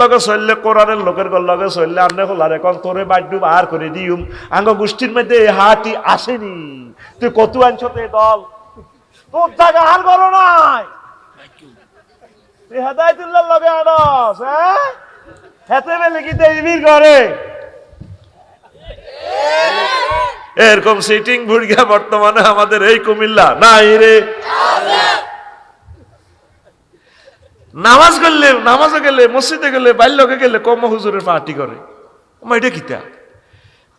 লগে চললে কোরআনের লোকের লগে চললে আন্নে হলার এখন তোরে বাড্ডু বার করে দিউম আঙ্গ গোষ্ঠীর মধ্যে এই হাতি আসেনি তুই কত আনছ তো দল তোর জায়গা আর বলো নাই তুই হেদায়তুল্লাহর লগে আনস হ্যাঁ হেতে বেলে কি দেবীর ঘরে এরকম সিটিং ভুড়িয়া বর্তমানে আমাদের এই কুমিল্লা নাই রে নামাজে গেলে মসজিদে গেলে বাল্যকে গেলে কম হুজুরের পার্টি করে এটা কিতা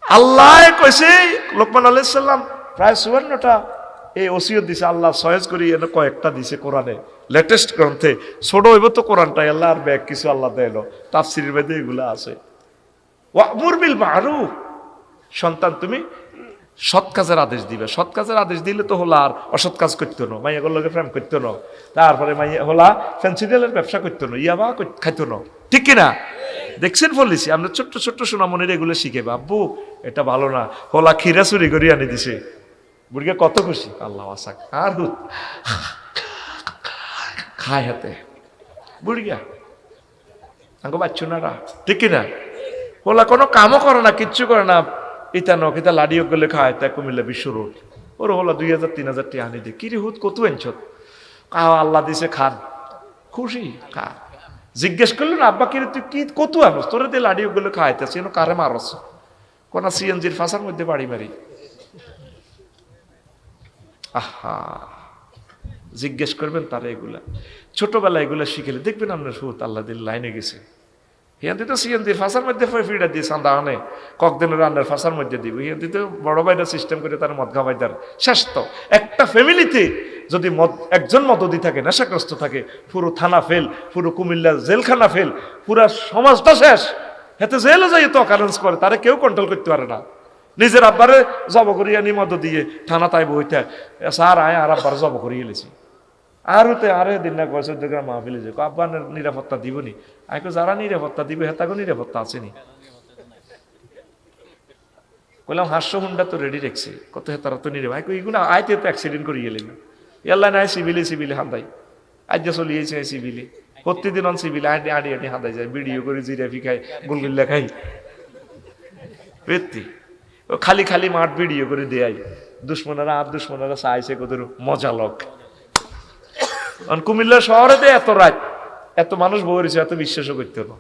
আল্লাহ কইছে লোকমান আলাইহিস সালাম প্রায় 54টা এই ওসিয়ত দিছে আল্লাহ সহজ করি এনে কয়েকটা দিছে কোরআনে লেটেস্ট গ্রন্থে ছোট হইব তো কোরআনটাই আল্লাহ আর ব্যাগ কিছু আল্লাহ দেয়লো তাফসীরের মধ্যে এগুলো আছে ওয়া'মুর বিল মা'রুফ সন্তান তুমি সৎ কাজের আদেশ দিবে সৎ কাজের আদেশ দিলে তো হলো আর অসৎ কাজ করতো না মাইয়াগুলোর লগে প্রেম করতো না তারপরে মাইয়া হলা ফেন্সিডিয়ালের ব্যবসা করতো না ইয়াবা খাইতো না ঠিক কিনা দেখছেন বলিছি আমরা ছোট্ট ছোট্ট সোনামনির এগুলো শিখে আব্বু এটা ভালো না হলা ক্ষীরা চুরি করে আনি দিছে বুড়িকে কত খুশি আল্লাহ আসাক আর খায় হাতে বুড়িয়া আঙ্গো বাচ্চু না ঠিক কিনা হলা কোনো কামও করে না কিচ্ছু করে না ইতা নখ ইতা লাডিও গেলে খায় তা কুমিল্লা বিশ্ব রোড ওর হলো 2000 3000 টাকা আনি দে কিরে হুত কত আনছ আল্লাহ দিছে খান খুশি খা জিজ্ঞেস করলেন আব্বা কিরে তুই কি কত আনস তোরে দিয়ে লাডিও গেলে খাইতেছি কারে মারস কোন সিএনজির ফাঁসার মধ্যে বাড়ি মারি আহা জিজ্ঞেস করবেন তারা এগুলা ছোটবেলা এগুলা শিখেলে দেখবেন আপনার হুত আল্লাহ দিল লাইনে গেছে হিয়ান্তি তো সিএনজি ফাঁসার মধ্যে ফিডা দিয়ে চান্দা আনে ককদিনের রান্নার ফাঁসার মধ্যে দিব হিয়ান্তি তো বড় ভাইরা সিস্টেম করে তার মদ খাওয়াইদার শেষ তো একটা ফ্যামিলিতে যদি একজন মদদি থাকে নেশাগ্রস্ত থাকে পুরো থানা ফেল পুরো কুমিল্লা জেলখানা ফেল পুরা সমাজটা শেষ হেতে জেলে যাই তো অকারেন্স করে তারা কেউ কন্ট্রোল করতে পারে না নিজের আব্বারে জব করিয়া নি মদ দিয়ে থানা তাই বইতে স্যার আয় আর আব্বার জব করিয়ে এলেছি আর হতে আরে দিন না গছ মাহফিলে যে আব্বা নিরাপত্তা দিবনি আইকো যারা নিরাপত্তা দিবে হেতাকে নিরাপত্তা আসেনি কইলাম হাস্য হুন্ডা তো রেডি রেখছে কত হেতারা তো নিরাপত্তা আইকো এগুলো আইতে তো অ্যাক্সিডেন্ট করিয়ে এলেন এল্লা নাই সিভিলে হান্দাই আজ চলিয়েছে সিভিলে প্রতিদিন অন সিভিলে আডি আডি আডি হাঁদাই যায় ভিডিও করে জিরাফি খাই গুলগুল্লা খাই ব্যক্তি ও খালি খালি মাঠ ভিডিও করে দেয় দুশ্মনেরা চাইছে কত মজা লোক কুমিল্লা শহরে এত রাত এত মানুষ বলেছে এত বিশ্বাসও করতে না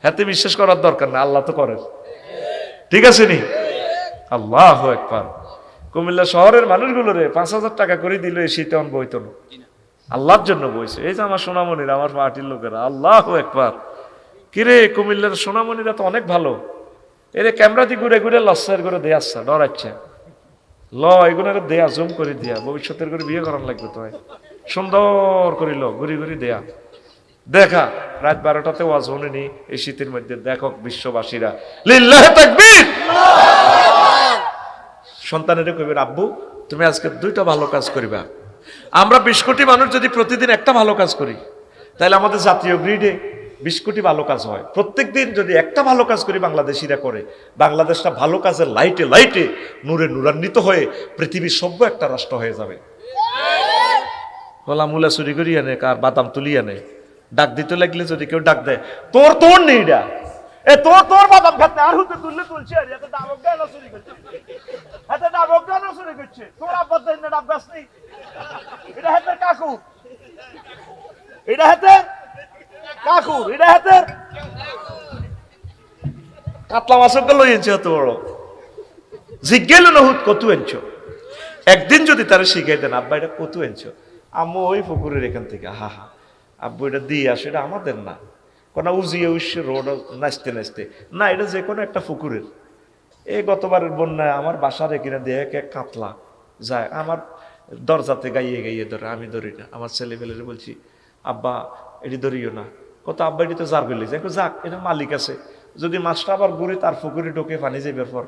হাতে বিশ্বাস করার দরকার না আল্লাহ তো করেন ঠিক আছে নি আল্লাহ একবার কুমিল্লা শহরের মানুষগুলো রে 5000 টাকা করে দিল এই শীতে অন বইতো না আল্লাহর জন্য বইছে এই যে আমার সোনামণিরা আমার পার্টির লোকেরা আল্লাহ একবার কিরে কুমিল্লার সোনামণিরা তো অনেক ভালো এরে ক্যামেরা দিয়ে ঘুরে ঘুরে লস্সার করে দেয়া আসছে ডরাচ্ছে এগুলো দেয়া জুম করে দিয়া ভবিষ্যতের করে বিয়ে করার লাগবে তো সুন্দর করিল ঘুরি ঘুরি দেয়া দেখা রাত 12টাতে ওয়াজ শুনেনি এই শীতের মধ্যে দেখো বিশ্ববাসীরা লিল্লাহি তাকবীর সন্তানের কইবেন আব্বু তুমি আজকে 2টা ভালো কাজ করিবা আমরা 20 কোটি মানুষ যদি প্রতিদিন একটা ভালো কাজ করি তাহলে আমাদের জাতীয় গ্রিডে 20 কোটি ভালো কাজ হয় প্রত্যেকদিন যদি একটা ভালো কাজ করি বাংলাদেশিরা করে বাংলাদেশটা ভালো কাজের লাইটে লাইটে নূরে নূরান্বিত হয়ে পৃথিবীর সভ্য একটা রাষ্ট্র হয়ে যাবে হলা মুলা চুরি করি আনে কার বাদাম তুলি আনে ডাক দিতে লাগলে যদি কেউ ডাক দেয় তোর নেই ডা এ তোর বাদাম খাতে আর হুতে তুললে তুলছি আর এত ডাবক গান চুরি করছে এত ডাবক গান চুরি করছে তোর আব্বার দেন না ডাবগাছ নেই এটা হাতের কাকু এটা হাতের কাতলা মাছের গেল এনছে এত বড় জিজ্ঞেল না হুত কত এনছো একদিন যদি তারা শিখাই দেন আব্বা এটা কত এনছো আম্মু ওই পুকুরের এখান থেকে হা আব্বু এটা দিয়ে আসে এটা আমাদের না কোন উজিয়ে উসে রোড নাচতে নাচতে না এটা যে কোনো একটা পুকুরের এই গতবারের বন্যায় আমার বাসার এখানে দিয়ে এক কাতলা যায় আমার দরজাতে গাইয়ে ধরে আমি ধরি না আমার ছেলেবেলে বলছি আব্বা এটি ধরিও না কত আব্বা এটি তো জার ফেলে যাক এটা মালিক আছে যদি মাছটা আবার ঘুরে তার পুকুরে ঢোকে পানি যাইবার পর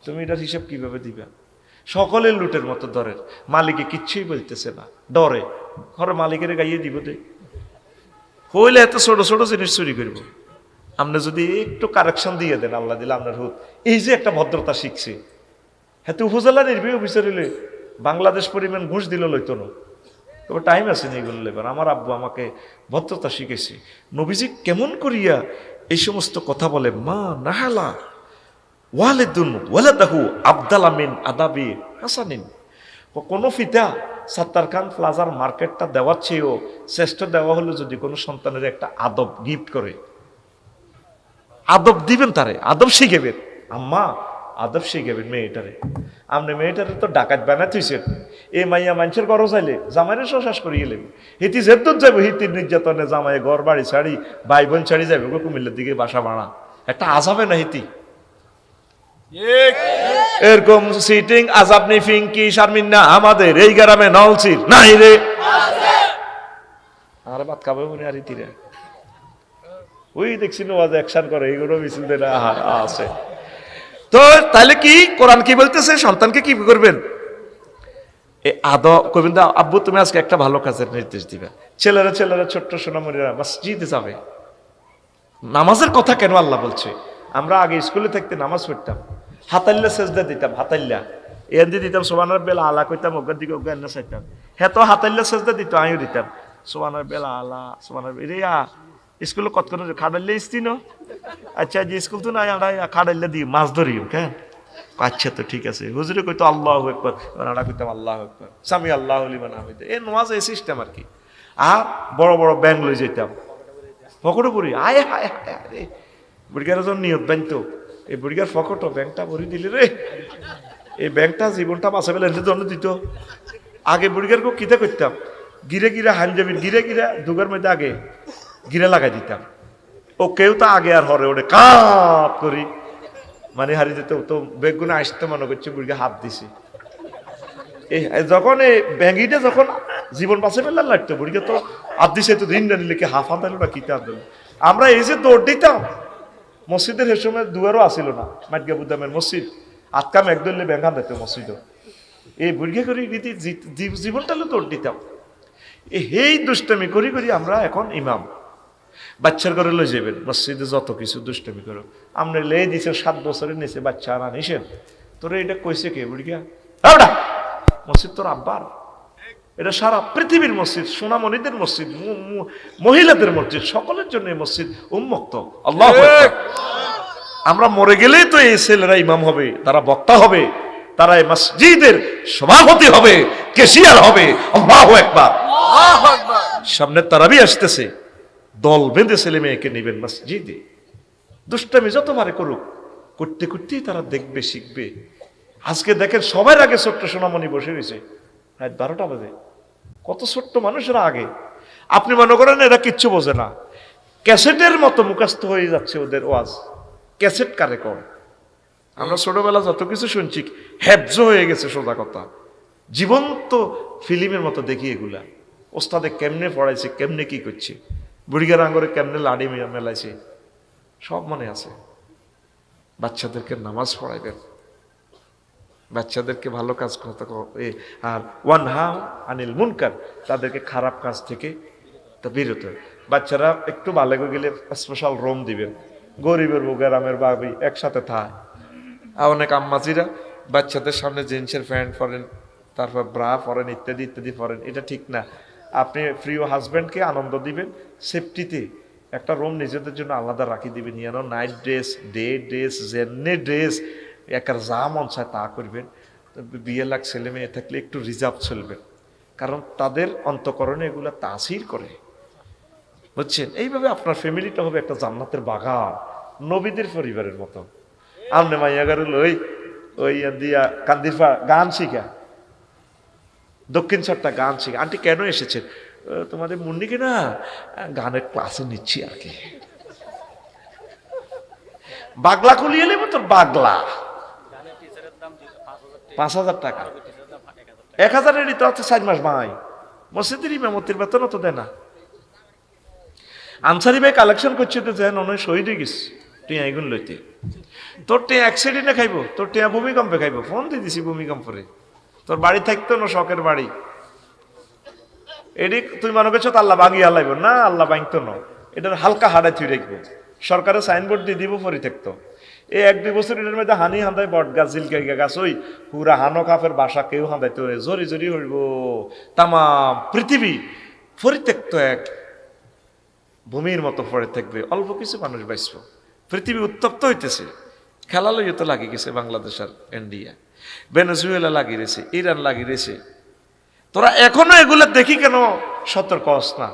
তুমি এটার হিসাব কিভাবে দিবে সকলের লুটের মতো ধরেন মালিকে কিচ্ছুই বলতেছে না ডরে ঘরে মালিকের গাইয়ে দিব দে হইলে এত ছোট ছোট জিনিস চুরি করবো আপনি যদি একটু কারেকশন দিয়ে দেন আল্লাহ দিলে আপনার হুত এই যে একটা ভদ্রতা শিখছে হ্যাঁ উপজেলা নির্বাহী অফিসার হইলে বাংলাদেশ পরিমাণ ঘুষ দিল লইতো না তবে টাইম আছে না এগুলো লেবার আমার আব্বু আমাকে ভদ্রতা শিখেছে নবীজি কেমন করিয়া এই সমস্ত কথা বলে, মা নাহালা ওয়ালিদুন ওয়ালাদাহু আবদালা মিন আদাবি হাসানিন। কোনো পিতা সাত্তার খান প্লাজার মার্কেটটা দেওয়ার চেয়েও শ্রেষ্ঠ দেওয়া হলো যদি কোনো সন্তানের একটা আদব গিফট করে। আদব দিবেন, তারে আদব শিখেবেন। আম্মা আদব শিখেবেন মেয়েটারে। আপনি মেয়েটারে তো ডাকাত বানাই থইছেন, এই মাইয়া মানুষের ঘর চাইলে জামাইরে শ্বাস করিয়ে গেলেন, হিতি জেদ্দত যাবো, হিতির নির্যাতনে জামাই ঘর বাড়ি ছাড়ি ভাই বোন ছাড়ি যাবে কুমিল্লার দিকে বাসা ভাড়া, একটা আজাবে না হিতি। এরকম সিটিং আজাব নেই ফিঙ্কি শারমিনা আমাদের এই গ্রামে নলছির নাই রে। আর ভাত খাবে মনে আর ইতিরা ওই দেখছি নওয়াজ অ্যাকশন করে, এইগুলো মিছিল আছে। তো তাহলে কি কোরআন কি বলতেছে? সন্তানকে কি করবেন? কবেন দা আব্বু তুমি আজকে একটা ভালো কাজের নির্দেশ দিবে। ছেলেরা ছোট্ট সোনামণিরা মসজিদে যাবে। নামাজের কথা কেন আল্লাহ বলছে? আমরা আগে স্কুলে থাকতে নামাজ পড়তাম, হাতাল্লা সেজদা দিতাম, হাতাল্লা এন্দি দিতাম, সোবানার বেলা আলা কইতাম, অজ্ঞার দিকে অজ্ঞান না চাইতাম। হ্যাঁ তো হাতাল্লা সেজদা দিত, আমিও দিতাম, সোবানার বেলা আলা সোবানার রেয়া। স্কুলে কত করে খাড়াইলে ইস্তিনো, আচ্ছা যে স্কুল তো নাই আড়াই খাড়াইলে দিই মাছ ধরিও কেন? আচ্ছা তো ঠিক আছে। হুজুরে কইতো আল্লাহু আকবার, আড়া কইতাম আল্লাহু আকবার, সামি আল্লাহু লিমান হামিদা। এই নামাজ এই সিস্টেম আর কি। আর বড় বড় ব্যাংক লই যেতাম, পকেটে পড়ি, আয় হায় হায় রে বুড়িগার যখন নিয়ত বানতো, এই বুড়িগার ফকটো ব্যাংকটা ভরি দিলে রে, এই ব্যাংকটা জীবনটা বাঁচা পেলে এনে জন্য দিত। আগে বুড়িগার কো কিতা করতাম, গিরে গিরে হানজাবির গিরে গিরে দুগার মধ্যে আগে গিরে লাগাই দিতাম। ও কেউ তো আগে আর হরে ওরে কাপ করি মানে হারি যেত। তো বেগুনে আসতে মনে করছে বুড়িকে হাত দিছি। এই যখন এই ব্যাঙ্গিটা যখন জীবন বাঁচে ফেলার লাগতো, বুড়িকে তো হাত দিছে, তো দিন জানিলে কি হাফ হাত দিল না কিতা দিল। আমরা এই যে দৌড় দিতাম, মসজিদের এ সময় দুয়ারও আসিল না, মাটগা বুদ্দামের মসজিদ, আটকাম একদলে ব্যাঙ্গান দিত মসজিদ। এই বুড়িকে করি রীতি জীবনটা দৌড় দিতাম। এই দুষ্টামি করি করি আমরা এখন ইমাম। বাচ্চার ঘরে লই যাবেন, মসজিদে যত কিছু দুষ্টামি করো, আমরা লে দিছে 7 বছরের নিচে বাচ্চা আনা নিষেধ। তোরে এটা কইছে কে বুড়িয়া? মসজিদ তোর আব্বার, এটা সারা পৃথিবীর মসজিদ, সোনামণিদের মসজিদ, মহিলাদের মসজিদ, সকলের জন্য এই মসজিদ উন্মুক্ত। আল্লাহু আকবার। আমরা মরে গেলেই তো এই ছেলেরা ইমাম হবে, তারা বক্তা হবে, তারা এই মসজিদের সভাপতি হবে, কেশিয়ার হবে। আল্লাহু আকবার। সামনে তারাবি আসতেছে, দল বেঁধে ছেলে মেয়েকে নেবেন মসজিদে। দুষ্টামি যতবারে করুক, করতে করতেই তারা দেখবে, শিখবে। আজকে দেখেন সবার আগে ছোট্ট সোনামণি বসে রয়েছে, রাত 12টা বাজে, কত ছোট্ট মানুষেরা আগে। আপনি মনে করেন এরা কিচ্ছু বোঝে না, ক্যাসেটের মতো মুখস্থ হয়ে যাচ্ছে ওদের ওয়াজ। ক্যাসেট কারে কর? আমরা ছোটবেলা যত কিছু শুনছি হেফজ হয়ে গেছে, সোজা কথা। জীবন্ত ফিল্মের মতো দেখি এগুলা। ওস্তাদে কেমনে পড়াইছে, কেমনে কি করছে, বুড়িগার আঙ্গরে কেমনে লাড়ি মেলাইছে, সব মনে আছে। বাচ্চাদেরকে নামাজ পড়াইবেন, বাচ্চাদেরকে ভালো কাজ করতে, আর ওয়ানহা আনিল মুনকার, তাদেরকে খারাপ কাজ থেকে বিরত। বাচ্চারা একটু ভালো গেলে স্পেশাল রুম দিবেন। গরিবের গ্রামের বাবি একসাথে থায়। আর অনেক আম্মাজিরা বাচ্চাদের সামনে জিন্সের প্যান্ট পরেন, তারপর ব্রা পরেন, ইত্যাদি ইত্যাদি পরেন। এটা ঠিক না। আপনি প্রিয় হাজব্যান্ডকে আনন্দ দিবেন, সেফটিতে একটা রুম নিজেদের জন্য আলাদা রাখি দিবেন। ইয়ানো নাইট ড্রেস, ডে ড্রেস, জেন্নে ড্রেস, একার যা মন চায় তা করবেন। বিয়ে লাখ ছেলে মেয়ে থাকলে একটু রিজার্ভ চলবেন, কারণ তাদের অন্তঃকরণে এগুলো তাসির করে, বুঝছেন? এইভাবে আপনার ফ্যামিলিটা হবে একটা জান্নাতের বাগান, নবীদের পরিবারের মতো। আমনে মাইয়াগার ওই ওই দিয়া কান্দিরফা গান শিখা, দক্ষিণ ছট্টা গান শিখা। আন্টি কেন এসেছেন? তোমাদের মুন্নিকে না গানের ক্লাসে নিচ্ছি আর কি। বাগলা খুলিয়ে নেব তোর, বাগলা 5,000 টাকা, 1,000 তো হচ্ছে 4 মাস ভাই। মসজিদের ইমামতির বেতন তো দেয় না। আনসারি ভাই কালেকশন করছে তো যেন অনেক শহীদ হয়ে গেছে টিয়া এগুন লইতে। তোর টিয়া অ্যাক্সিডেন্টে খাইব, তোর টিয়া ভূমিকম্পে খাইব। ফোন দিয়ে দিছি ভূমিকম্পরে, তোর বাড়ি থাকতো না শখের বাড়ি। এটি তুই মনে করছো তো আল্লাহ বাগিয়ে হালাইব না, আল্লাহ বাঁধতো না, এটার হালকা হাড়াই তুই রাখবো। সরকারের সাইনবোর্ড দিয়ে দিব, পরি থাকতো। এই 1-2 বছর এটার মধ্যে হানি হাঁদায় বট গাছ, জিলকা গাছ, ওই পুরা হানো কাফের বাসা কেউ হাঁদাইতে জরি জরি হইব। তামাম পৃথিবী পরিত্যক্ত এক ভূমির মতো পড়ে থাকবে, অল্প কিছু মানুষ বাঁচব। পৃথিবী উত্তপ্ত হইতেছে, খেলা লইয়ে তো লাগিয়ে গেছে বাংলাদেশ আর ইন্ডিয়া, ভেনেজুয়েলা লাগিয়ে রয়েছে, ইরান লাগিয়ে রয়েছে। তোরা এখনো এগুলো দেখি কেন সতর্ক হস না?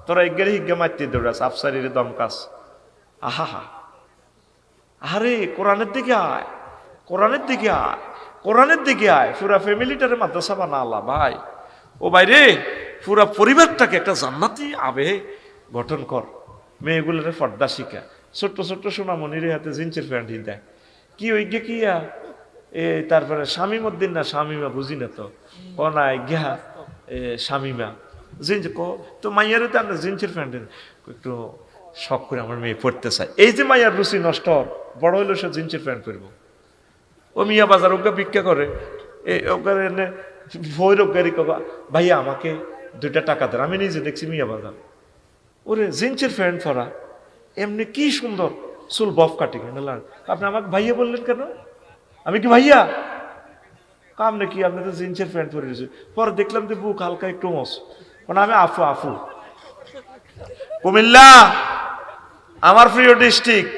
তোরা এগেরে হিগে মারতে দৌড়াস, আফসারির দমকাস। আহা, আরে কোরআনের দিকে আয়, কোরআনের দিকে আয়, কোরআনের দিকে আয়। পুরা ফ্যামিলিটারে মাদ্রাসা বানা আল্লাহ ভাই। ও বাইরে পুরা পরিবারটাকে একটা জান্নাতি আবেহে গঠন কর। মেয়েগুলোরে পর্দা শিখা, ছোট্ট ছোট্ট সোনামণির হাতে জিন্সের প্যান্ট দেয়। কি ওই গে কিয়া তারপরে শামিমউদ্দিন না শামিমা বুঝি না তো, ও না গিয়া শামিমা জিন্স তো মাইয়ারে তো আমরা জিন্সের প্যান্ট একটু শখ করে আমার মেয়ে পড়তে চায়। এই যে মাইয়ার রুচি নষ্ট হর, বড় হইলো সে জিন্সের প্যান্ট পরবো। ও মিয়া বাজার ওকে ভিক্ষা করে, ওখানে ভৈরব গাড়ি কবা ভাইয়া আমাকে 2টা টাকা দেন। আমি নিজে দেখছি মিয়া বাজার, ওরে জিন্সের প্যান্ট পরা, এমনি কি সুন্দর চুল বফ কাটিং। আপনি আমাকে ভাইয়া বললেন কেন? আমি কি ভাইয়া? আপনি কি, আপনি তো জিন্সের প্যান্ট পরে রয়েছে। পরে দেখলাম যে বুক হালকা একটু মস, মানে আমি আফু আফু। কুমিল্লা আমার প্রিয় ডিস্ট্রিক্ট,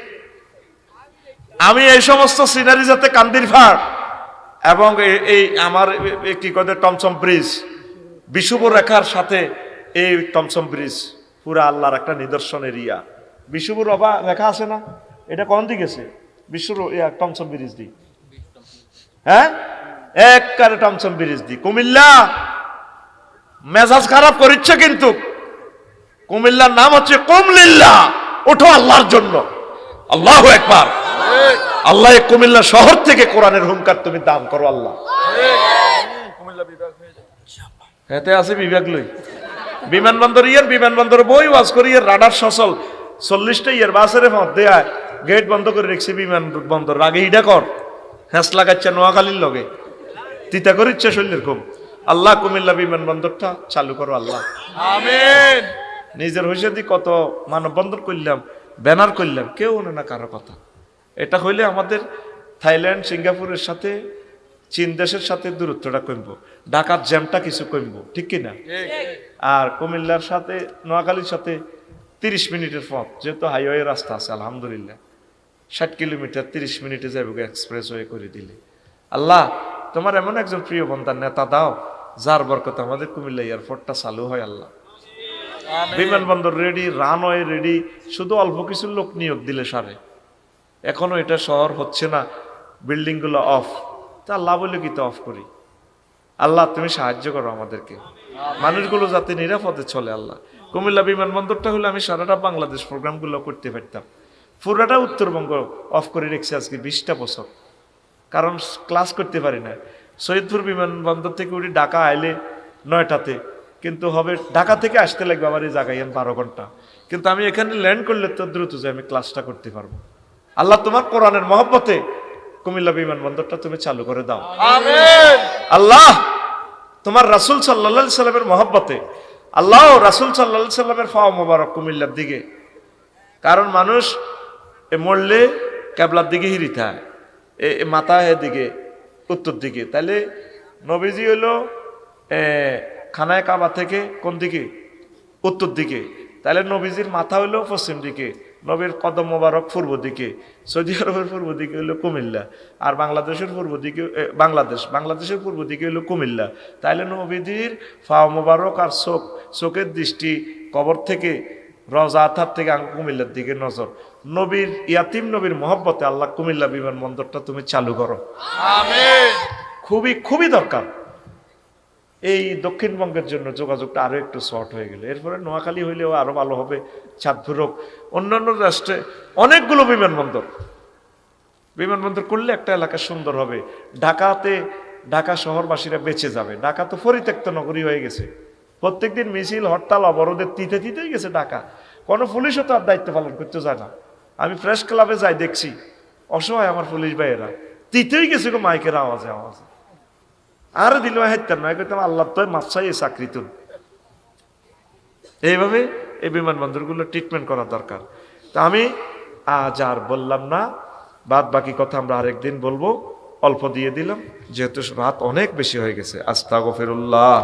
আমি এই সমস্ত সিনারি যাতে কান্দির ফাড় এবং এই আমার কি কয় টমসম ব্রিজ, বিষুব রেখার সাথে এই টমসম ব্রিজ পুরা আল্লাহর একটা নিদর্শন এরিয়া। বিষুবুর রেখা আছে না, এটা কোন দিকে গেছে? বিশুর টমসম ব্রিজ দি, হ্যাঁ একবারে টমসম ব্রিজ দি। কুমিল্লা মেজাজ খারাপ করিচ্ছে, কিন্তু কুমিল্লার নাম হচ্ছে কুমলিল্লাহ, ওঠো আল্লাহর জন্য। আল্লাহু আকবার। আল্লাহ কুমিল্লা শহর থেকে কোরআনের হুঙ্কার তুমি দান করো আল্লাহ। হেতে আছে বিভাগ লই বিমানবন্দর ইয়ার, বিমানবন্দর বই ওয়াজ করি রাডার সচল 40টা ইয়ার বাসের দেয় গেট বন্ধ করে রেখেছে বিমানবন্দর। আগে ইডা কর, হ্যাঁস লাগাচ্ছে নোয়াখালীর লগে, তিতা করিচ্ছে শরীরের খুব। আল্লাহ কুমিল্লা বিমানবন্দরটা চালু করো আল্লাহ, আমিন। নিজের হইসে দি কত মানববন্ধন করলাম, ব্যানার করলাম, কেউ না কারো কথা। এটা হইলে আমাদের থাইল্যান্ড সিঙ্গাপুরের সাথে চীন দেশের সাথে দূরত্বটা কমবো, ঢাকার জ্যামটা কিছু কমবো, ঠিক কিনা? আর কুমিল্লার সাথে নোয়াখালীর সাথে 30 মিনিটের পথ, যেহেতু হাইওয়ে রাস্তা আছে আলহামদুলিল্লাহ, 60 কিলোমিটার 30 মিনিটে যাবো এক্সপ্রেস ওয়ে করে দিলে। আল্লাহ তোমার এমন একজন প্রিয় বন্ধার নেতা দাও যার বরকত আমাদের কুমিল্লা এয়ারপোর্টটা চালু হয় আল্লাহ। বিমানবন্দর রেডি, রানওয়ে রেডি, শুধু অল্প কিছু লোক নিয়োগ দিলে সারে। এখনো এটা শহর হচ্ছে না, বিল্ডিং গুলো অফ, তা আল্লাহ বলে কি তো অফ করি। আল্লাহ তুমি সাহায্য করো আমাদেরকে, মানুষগুলো যাতে নিরাপদে চলে আল্লাহ। কুমিল্লা বিমানবন্দরটা হলে আমি সারাটা বাংলাদেশ প্রোগ্রামগুলো করতে পারতাম। পুরাটা উত্তরবঙ্গ অফ করে রেখেছি আজকে 20টা বছর, কারণ ক্লাস করতে পারি না। সৈয়দপুর বিমানবন্দর থেকে উঠি ঢাকা আইলে 9টাতে, কিন্তু হবে ঢাকা থেকে আসতে লাগবে আমার এই জায়গায় 12 ঘন্টা, কিন্তু আমি এখানে ল্যান্ড করলে তো দ্রুত যে আমি ক্লাসটা করতে পারবো। আল্লাহ তোমার কোরআনের মহব্বতে কুমিল্লা বিমানবন্দরটা তুমি চালু করে দাও, আমিন। আল্লাহ তোমার রাসূল সাল্লাল্লাহু আলাইহি সাল্লামের মহব্বতে আল্লাহ রাসূল সাল্লাল্লাহু আলাইহি সাল্লামের ফাও মোবারক কুমিল্লার দিকে, কারণ মানুষ মরলে কেবলার দিকে হিরিতে হয়, মাথা দিকে উত্তর দিকে। তাহলে নবীজি হইল খানায় কাবা থেকে কোন দিকে? উত্তর দিকে। তাহলে নবীজির মাথা হইল পশ্চিম দিকে, নবীর কদম মোবারক পূর্ব দিকে। সৌদি আরবের পূর্ব দিকে হইল কুমিল্লা, আর বাংলাদেশের পূর্ব দিকে বাংলাদেশের পূর্ব দিকে হইল কুমিল্লা। তাইলে নবীজির ফাও মোবারক আর চোখের দৃষ্টি কবর থেকে রওজা আথার থেকে কুমিল্লার দিকে নজর। নবীর ইয়াতিম নবীর মহব্বতে আল্লাহ কুমিল্লা বিমানবন্দরটা তুমি চালু করো, আমিন। খুবই খুবই দরকার। এই দক্ষিণবঙ্গের জন্য যোগাযোগটা আরো একটু শর্ট হয়ে গেল, এরপরে নোয়াখালী হইলেও আরো ভালো হবে, চাঁদপুর হোক, অন্যান্য রাষ্ট্রে অনেকগুলো বিমানবন্দর করলে একটা এলাকা সুন্দর হবে। ঢাকা শহরবাসীরা বেঁচে যাবে। ঢাকা তো পরিত্যক্ত নগরী হয়ে গেছে, প্রত্যেকদিন মিছিল হরতাল অবরোধের তিতেই গেছে ঢাকা। কোনো পুলিশও তো আর দায়িত্ব পালন করতে যায় না। আমি প্রেস ক্লাবে যাই, দেখছি অসহায় আমার পুলিশ ভাইয়েরা তিতেই গেছে গো, মাইকের আওয়াজে আর দিল হেঁতাম না, কইতাম আল্লাহ তো মাপসাই চাকরি তুল। এইভাবে এই বিমানবন্দরগুলো ট্রিটমেন্ট করা দরকার। তা আমি আজ আর বললাম না, বাদ বাকি কথা আমরা আরেকদিন বলবো, অল্প দিয়ে দিলাম যেহেতু রাত অনেক বেশি হয়ে গেছে। আস্তাগফিরুল্লাহ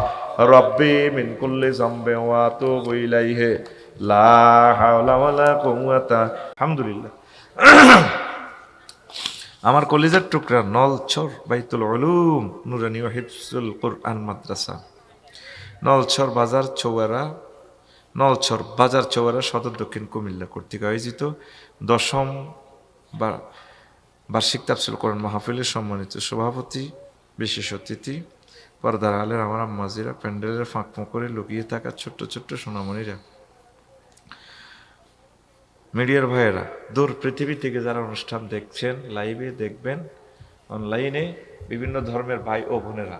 রাব্বি মিন কুল্লি যামবি ওয়া আতুবু ইলাইহি লা হাওলা ওয়ালা কুওয়াতা। আলহামদুলিল্লাহ। আমার কলেজের টুকরা নলছর বাইতুল উলুম নুরানি ও হিফজুল কুরআন মাদ্রাসা, নলছর বাজার চৌয়ারা, নলছর বাজার চৌয়ারা সদর দক্ষিণ কুমিল্লা কর্তৃক আয়োজিত 10ম বার্ষিক তাফসীরুল কোরআন মাহফিলের সম্মানিত সভাপতি, বিশেষ অতিথি, পর্দার আলের আমার আম্মাজিরা, প্যান্ডেলের ফাঁক করে লুকিয়ে থাকা ছোট্ট ছোট্ট সোনামণিরা, মিডিয়ার ভাইয়েরা, দূর পৃথিবী থেকে যারা অনুষ্ঠান দেখছেন, লাইভে দেখবেন, অনলাইনে বিভিন্ন ধর্মের ভাই ও বোনেরা,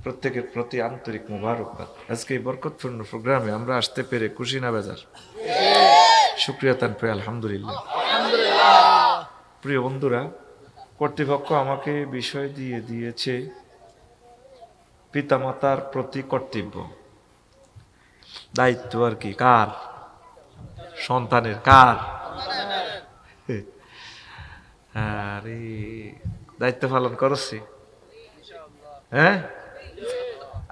প্রত্যেকের প্রতি আন্তরিক মুবারকবাদ। আজকে এই বরকতপূর্ণ প্রোগ্রামে আমরা আসতে পেরে খুশি না বেজার? শুকরিয়া তান প্রিয় আলহামদুলিল্লাহ। প্রিয় বন্ধুরা, কর্তৃপক্ষ আমাকে বিষয় দিয়েছে পিতামাতার প্রতি কর্তব্য, দায়িত্ব আর কি কার? সন্তানের। কার? আরে দায়িত্ব পালন করছি। হ্যাঁ,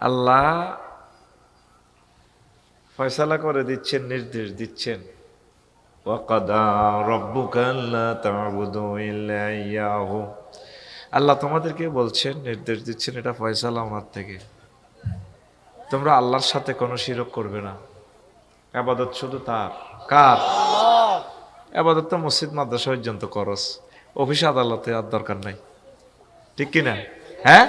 আল্লাহ ফয়সালা করে দিচ্ছেন, নির্দেশ দিচ্ছেন, ওয়াকাদা রাব্বুকা আল্লা তা'বুদু ইল্লা ইয়্যাহু। আল্লাহ তোমাদেরকে বলছেন, নির্দেশ দিচ্ছেন, এটা ফয়সালা ওনার থেকে, তোমরা আল্লাহর সাথে কোনো শিরক করবে না, ইবাদত শুধু তার। কার? ইবাদত তো মসজিদ মাদ্রাসা পর্যন্ত করস, অফিস আদালতে আর দরকার নাই, ঠিক কিনা? হ্যাঁ,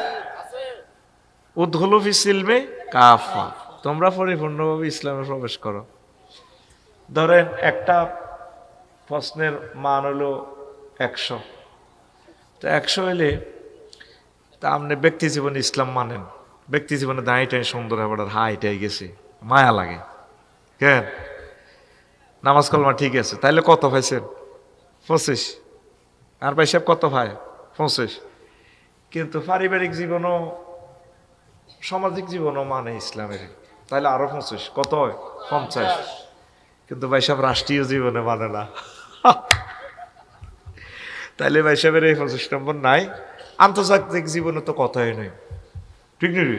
উদখুলু ফিস সিলমে কাফা, তোমরা পরিপূর্ণভাবে ইসলামে প্রবেশ করো। ধরেন একটা প্রশ্নের মান হলো 100, তো 100 হইলে তা আপনি ব্যক্তি জীবনে ইসলাম মানেন, ব্যক্তি জীবনে দাঁড়িটাই সুন্দর হবে, হাইটাই গেছে, মায়া লাগে কেন? নামাজ কলমা ঠিক আছে, তাইলে কত পাইছেন? 25। আর ভাই সাহেব কত ভাই? 25। কিন্তু পারিবারিক জীবনও সামাজিক জীবনও মানে ইসলামের, তাহলে আরো 25, কত হয়? 50। কিন্তু ভাই সাহেব রাষ্ট্রীয় জীবনে মানে না, তাইলে ভাই সাহেবের এই 25 নম্বর নাই। আন্তর্জাতিক জীবনে তো কথাই নয়, ঠিক নেই?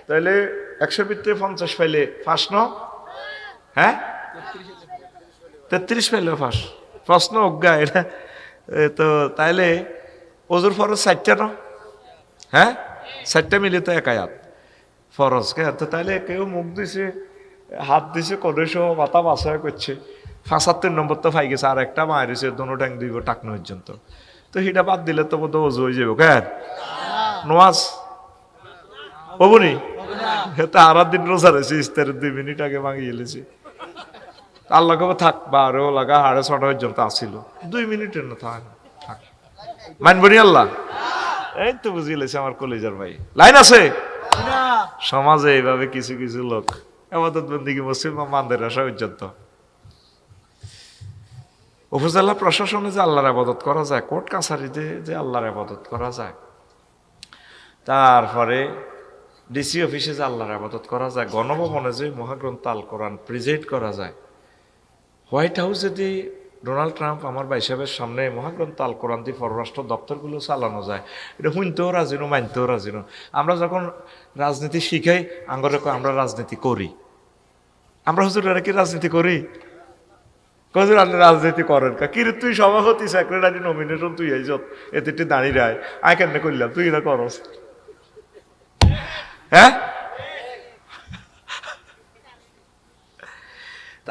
তাইলে 100 ভিতরে 50 পাইলে ফাঁস ন? হ্যাঁ, 33 পাইলেও ফাঁস, প্রশ্ন অজ্ঞা এটা তো। তাইলে ওজুর ফরজ 60টা ন? হ্যাঁ, 60টা মিলে তো 1 আয়াত ফরজ। তো তাইলে কেউ মুখ দিছে, হাত দিছে, কদেশো মাথা বাসা করছে, 75 নম্বর তো পাই গেছে, আর একটা মায়ের দিছে দোনো ট্যাং দিব টাকনো পর্যন্ত, তো সেটা বাদ দিলে তো বোধ ওজু হয়ে যাবে। কেন নোয়াজ হবনি? তা আর দিন রোজা রয়েছে, ইস্তারের 2 মিনিট আগে ভাঙিয়ে এলেছি, আল্লাহ কবে থাক, 12 লাগা 6:30 পর্যন্ত আসিল, 2 মিনিটের না থাক, মানবনি আল্লাহ। এই তো বুঝিয়ে লেছে আমার কলেজের ভাই, লাইন আছে। সমাজে এইভাবে কিছু কিছু লোক ইবাদত বন্দেগী মুসলিম মানদের আসা পর্যন্ত। উপজেলা প্রশাসনে যে আল্লাহর ইবাদত করা যায়, কোর্ট কাছারিতে যে আল্লাহর ইবাদত করা যায়, তারপরে ডিসি অফিসে যে আল্লাহর ইবাদত করা যায়, গণভবনে যে মহাগ্রন্থ আল কোরআন প্রেজেন্ট করা যায়, হোয়াইট হাউস যদি ডোনাল্ড ট্রাম্প আমার ভাই সাহেবের সামনে মহাগ্রন্থ আল কোরআন দিয়ে পররাষ্ট্র দপ্তরগুলো চালানো যায়, এটা শুনতেও রাজি নো, মানতেও রাজি নো। আমরা যখন রাজনীতি শিখাই, আঙ্গরে আমরা রাজনীতি করি, আমরা হুজুরেরা কি রাজনীতি করি? হুজুর আপনি রাজনীতি করেন কা? কি রে তুই সভাপতি, সেক্রেটারি, নমিনেশন তুই এই যত এতে দাঁড়িয়ে রায়, আয় কেন করলাম, তুই এটা করস? হ্যাঁ,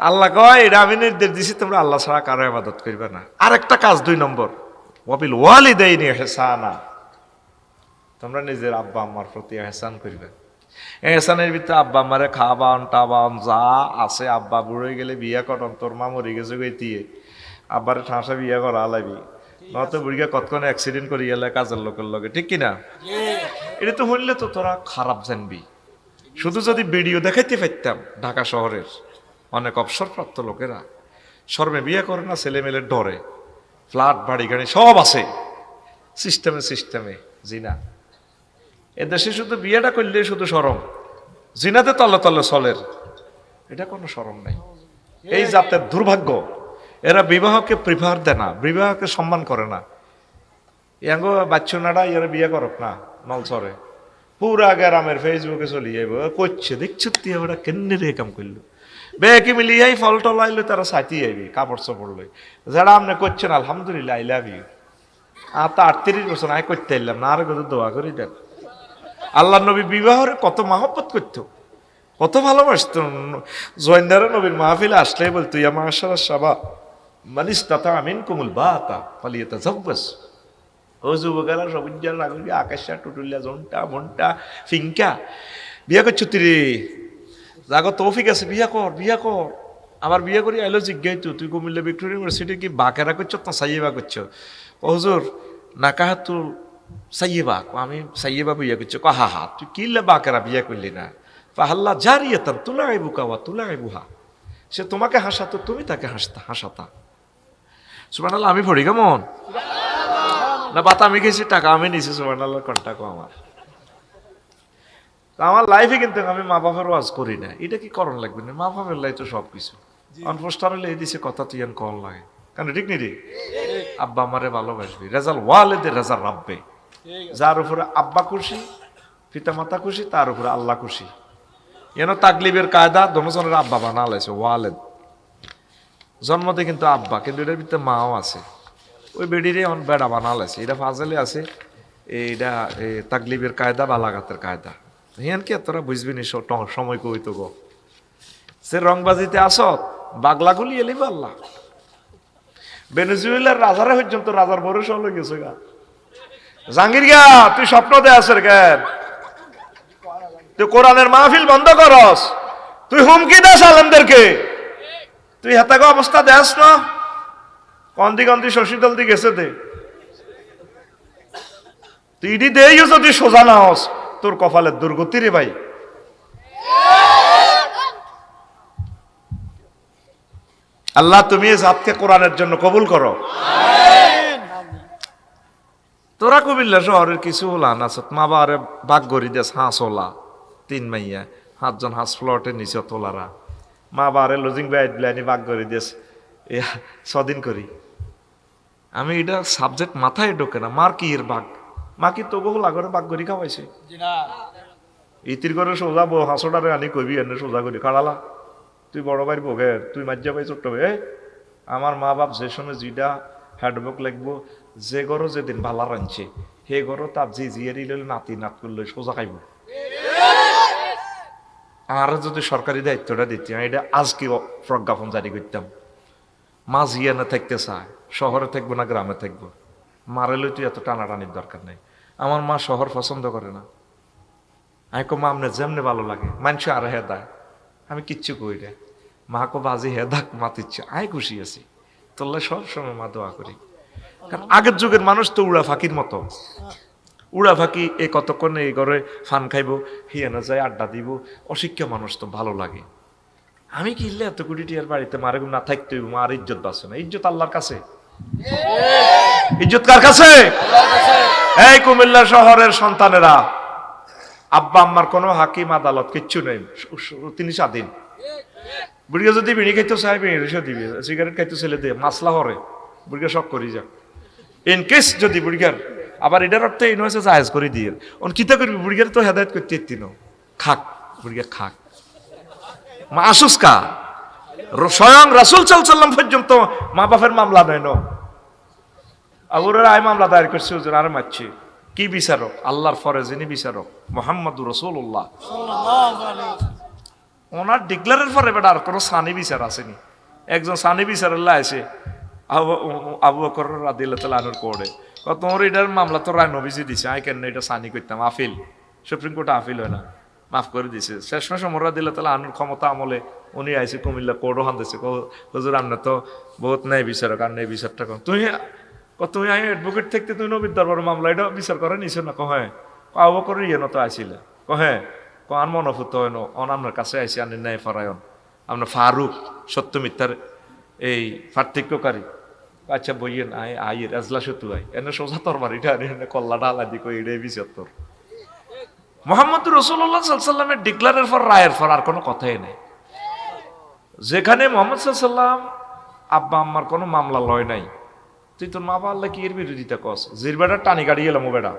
আল্লাহ কয় এটা আমি নির্দেশ দিছি, তোমরা আল্লাহ ছাড়া কারো ইবাদত করবে না। আরেকটা কাজ 2 নম্বর, ওয়াবিল ওয়ালিদাইনি ইহসানা, তোমরা নিজের আব্বা আম্মার প্রতি ইহসান করবে। এহসানের ভিতরে আব্বা আম্মারে খাবান টাবান যা আছে, আব্বা বুড়ো গেলে বিয়া করন, তোর মা মরে গেছে গইতিয়ে আব্বারে ঠাঁসা বিয়া করা আলাবি, নয়তো বুড়িকে কতক্ষণ অ্যাক্সিডেন্ট করি এলে কাজের লোকের লগে, ঠিক কিনা? এটা তো হইলে তো তোরা খারাপ জানবি। শুধু যদি ভিডিও দেখাইতে পারতাম, ঢাকা শহরের অনেক অবসরপ্রাপ্ত লোকেরা শর্মে বিয়ে করে না, ছেলে মেয়ের ডরে, ফ্ল্যাট বাড়ি গাড়ি সব আছে, সিস্টেমে জিনা। এদেশে শুধু বিয়েটা করলে শুধু শরম, জিনাতে তলে তলে চলের, এটা কোনো শরম নাই। এই জাতের দুর্ভাগ্য, এরা বিবাহকে প্রিফার দেয় না, বিবাহকে সম্মান করে না। ইয়াঙ্গো বাচ্চুনারা এরা বিয়ে করক না, নলছরে পুরা গ্রামের ফেসবুকে চলি যাইব, করছে দেখছো তুই ওরা কেন্দ্রে কাম করলো, বেকি মিলিয়াই ফল টল আইলে তারা সাথী আইবি কাপড় চোপড় লই যারা আপনি করছেন আলহামদুলিল্লাহ আই লাভ ইউ আর তো 38 বছর আয় করতে এলাম না আর কত দোয়া করি দেন আল্লাহ নবী বিবাহের কত মহব্বত করতো কত ভালোবাসত জয়েন্দারা নবীর মাহফিলে আসলে বলতো ইয়া মাশাআল্লাহ শাবাব মান ইসতাতা মিনকুমুল বাতা ফালিয়াতাজাওয়াজ ও যুবকেরা সবুজার রাগুলি আকাশা টুটুলিয়া জন্টা মনটা ফিঙ্কা বিয়া করছো তুই জাগো তৌফিক আছে বিয়া কর আমার বিয়া করি আইলো জিজ্ঞাই তুই কুমিল্লা ভিক্টোরিয়া ইউনিভার্সিটি কি বাকেরা করছো না সাইয়েবা করছো ও হুজুর নাকাহা তু সাইয়েবা আমি সাইয়েবা বিয়া করছো হা হা তুই কিল্লা বাকেরা বিয়া করলি না ফাহাল্লা জারিয়াতান তুলাইবুকা ওয়া তুলাইবুহা সে তোমাকে হাসাতো তুমি তাকে হাসাতা সুবহানাল্লাহ আমি পড়ি কেমন না বাতা আমি গেছি টাকা আমি নিছি সুবহানাল্লাহ কন্টাক্ট আমার লাইফে কিন্তু আমি মা বাবার ওয়াজ করি না এটা কি করণ লাগবে না মা বাবার লাই তো সব কিছু অনফোস্টার হলে এই দিছে কথা তুই এন কল লাগে কারণ ঠিক নেই রে আব্বা আমারে ভালোবাসবি রেজাল ওয়ালেদের রেজাল রাব্বে যার উপরে আব্বা খুশি পিতা মাতা খুশি তার উপরে আল্লাহ খুশি এন তাকলিবের কায়দা দনজনের আব্বা বানালাইছে ওয়ালেদ জন্মতে কিন্তু আব্বা কিন্তু এটার ভিতরে মাও আছে ওই বেডিরে অন বেড়া বানালাইছে এটা ফাজলে আছে এইটা তাকলিবের কায়দা বালাগাতের কায়দা হিয়ান কি তোরা বুঝবি নি সময় কই তো গো সে রংবাজিতে আসত বাগলাগুলি এলিব আল্লাহ ভেনেজুয়েলার রাজারা পর্যন্ত রাজার ভরসা হয়ে গেছে গা জাহাঙ্গীর গা তুই স্বপ্ন দে আসের কেন তুই কোরআনের মাহফিল বন্ধ করস তুই হুমকি দাস আলেমদেরকে তুই হাতাগো অবস্থা দেস না কন্দি শশীদল দি গেছে দে তুই ইডি দেইও যদি সোজা না হস তোর কপালের দুর্গতি রে ভাই আল্লাহ তুমি এই জাতকে কোরআনের জন্য কবুল করো তোরা কুমিল্লা শহরের কিছু হলা না মা বাবারে বাঘ গড়ি দেশ হাঁস হলা 3 মাইয়া 7 জন হাঁস ফ্লটের নিচে তোলারা মা বাবারে লজিং বাইট লাইনি বাঘ গড়ি দেশ 6 দিন করি আমি এটা সাবজেক্ট মাথায় ঢোকে না মার কি এর বাঘ মা কি তো বহু লাগরে বাঘ গড়ি খাওয়াইছে ইতির করে সোজা হাঁসটারে আনি কবি এনে সোজা করি কাড়ালা তুই বড় ভাই বগে তুই মাজ্জা ভাই ছোট্ট ভাই আমার মা বাপ যে সময় যেটা হ্যান্ডবুক লাগবো যে গরো যেদিন ভালা রাঁধছে হে গরো তার জিয়ারি লইলে নাতি নাত করলে সোজা খাইব আর যদি সরকারি দায়িত্বটা দিতাম এটা আজকে প্রজ্ঞাপন জারি করতাম মা জিয়ানে থাকতে চায় শহরে থাকবো না গ্রামে থাকবো মারেলে তুই এত টানাটানির দরকার নেই আমার মা শহর পছন্দ করে না আমি কো মা আপনার যেমনি ভালো লাগে মানুষ আর হে দেয় আমি কিচ্ছু কই রে মা কো বাজি হে দাক মাতিচ্ছে আয় খুশি আছি তোল্লা সব সময় মা দোয়া করি কারণ আগের যুগের মানুষ তো উড়া ফাঁকির মতো উড়া ফাঁকি এই কতক্ষণ এই ঘরে ফান খাইবো হিয়ানো যায় আড্ডা দিব অশিক্ষা মানুষ তো ভালো লাগে আমি কিনলে এত কোটি টিয়ার বাড়িতে মারে না থাকতে মার ইজ্জত বাঁচে না ইজ্জত আল্লাহর কাছে ইজ্জত কার কাছে এই কুমিল্লা শহরের সন্তানেরা আব্বা আম্মার কোনো হাকিম আদালত কিচ্ছু নেই তিনি স্বাধীন বুড়িয়া যদি বিড়ি খাইতো চাই বিড়ি রেসে দিবি সিগারেট খাইতো ছেলে দিয়ে মাসলা হরে বুড়িয়া শখ করি যাক ইন কেস যদি বুড়িয়ার আবার এটার অর্থ এই নয় জায়েজ করে দিয়ে অন কিতা করবি বুড়িয়ার তো হেদায়ত করতে এতিন খাক বুড়িয়া খাক মা আসুসকা স্বয়ং রাসূল সাল্লাল্লাহু পর্যন্ত মা বাপের মামলা নয় ন আবুরের আয় মামলা দায়ের করছে হুজুর আর মারছে কি বিচারক আল্লাহর ফরে যিনি বিচারক মুহাম্মদুর রাসূলুল্লাহ ওনার ডিক্লারের পরে বেটা আর কোনো সানি বিচার আসেনি একজন সানি বিচারাল্লাহ আছে আবু বকর রাদিয়াল্লাহু তাআলা আনহুর কোর্টে তোমার এটার মামলা তো রায় নবীজি দিছে আই কেন এটা সানি করতাম আপিল সুপ্রিম কোর্টে আপিল হয় না মাফ করে দিছে শেষমেশ ওমর রাদিয়াল্লাহু তাআলা আনহুর ক্ষমতা আমলে উনি আইসে কুমিল্লা কোর্টও হানতেছে হুজুর আমরা তো বহুত ন্যায় বিচারক আর ন্যায় বিচারটা কর তুমি আমি অ্যাডভোকেট থাকতে তুমি নবীর দরবার মামলা এটা বিচার করে নিছো না কহে আবু বকর ইয়ে নত আইছিলে কহে আর মনফুত হয় না অন আপনার কাছে আইসি আনি ন্যায় ফরায়ন আপনার ফারুক সত্য মিথ্যার এই পার্থক্যকারী আচ্ছা বইয়েন আইয়ের এজলা সতু আই এনে সোজা তরবার এটা এনে কল্লাটা আলাদি কই এটাই বিচার তোর মুহাম্মদুর রাসূলুল্লাহ সাল্লাল্লাহু আলাইহি ওয়াসাল্লামের ডিক্লারের পর রায়ের পর আর কোনো কথাই নেই যেখানে মুহাম্মদ সাল্লাল্লাহু আলাইহি ওয়াসাল্লাম আব্বা আম্মার কোনো মামলা লয় নাই তুই তোর মা বাবা আল্লাহ কি এর বিরোধিতা কস জির বেটা টানি গাড়ি গেলাম ও বেটা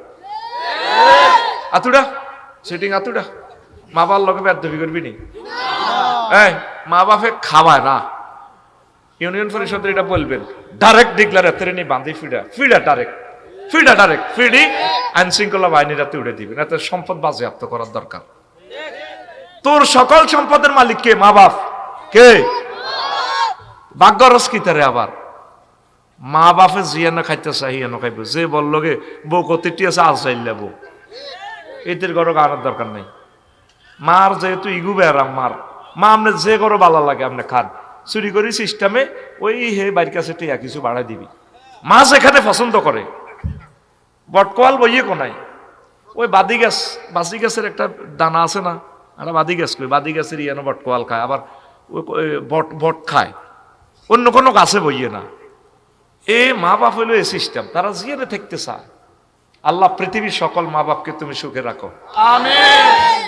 আতুডা সিটিং আতুডা মা বাবার লগে বেদবি করবি নি এই মা বাপে খাওয়ায় না, ইউনিয়ন পরিষদের এটা বলবেন, ডাইরেক্ট ডিক্লার এতে নি বান্ধি ডাইরেক্ট ফিডি আইন শৃঙ্খলা বাহিনীরাতে উঠে দিবেন, এত সম্পদ বাজেয়াপ্ত করার দরকার। তোর সকল সম্পদের মালিক কে? মা বাপ। কে? ভাগ্যরস কি তারে আবার মা বাপে জিয়া না খাইতে চাই হিয়া না খাইব, যে বললো গে বউ কতিটি আছে আজ চাইলে বউ, এদের ঘরে আনার দরকার নেই। মার যেহেতু ইগু বেড়াম মার মা আপনি যে করো ভালো লাগে আপনি খান, চুরি করি সিস্টেমে ওই হে বাড়ির কাছে টিয়া কিছু বাড়াই দিবি। মা যেখানে পছন্দ করে বটকোয়াল বইয়ে কোনাই ওই বাদি গাছের একটা দানা আছে না, একটা বাদি গাছ কই, বাদি গাছের ইয়ানো বটকোয়াল খায়, আবার বট খায়, অন্য কোনো গাছে বইয়ে না। এ মা বাপ হইলো এই সিস্টেম, তারা জিয়ারে থাকতে চায়। আল্লাহ পৃথিবীর সকল মা বাপকে তুমি সুখে রাখো, আমিন।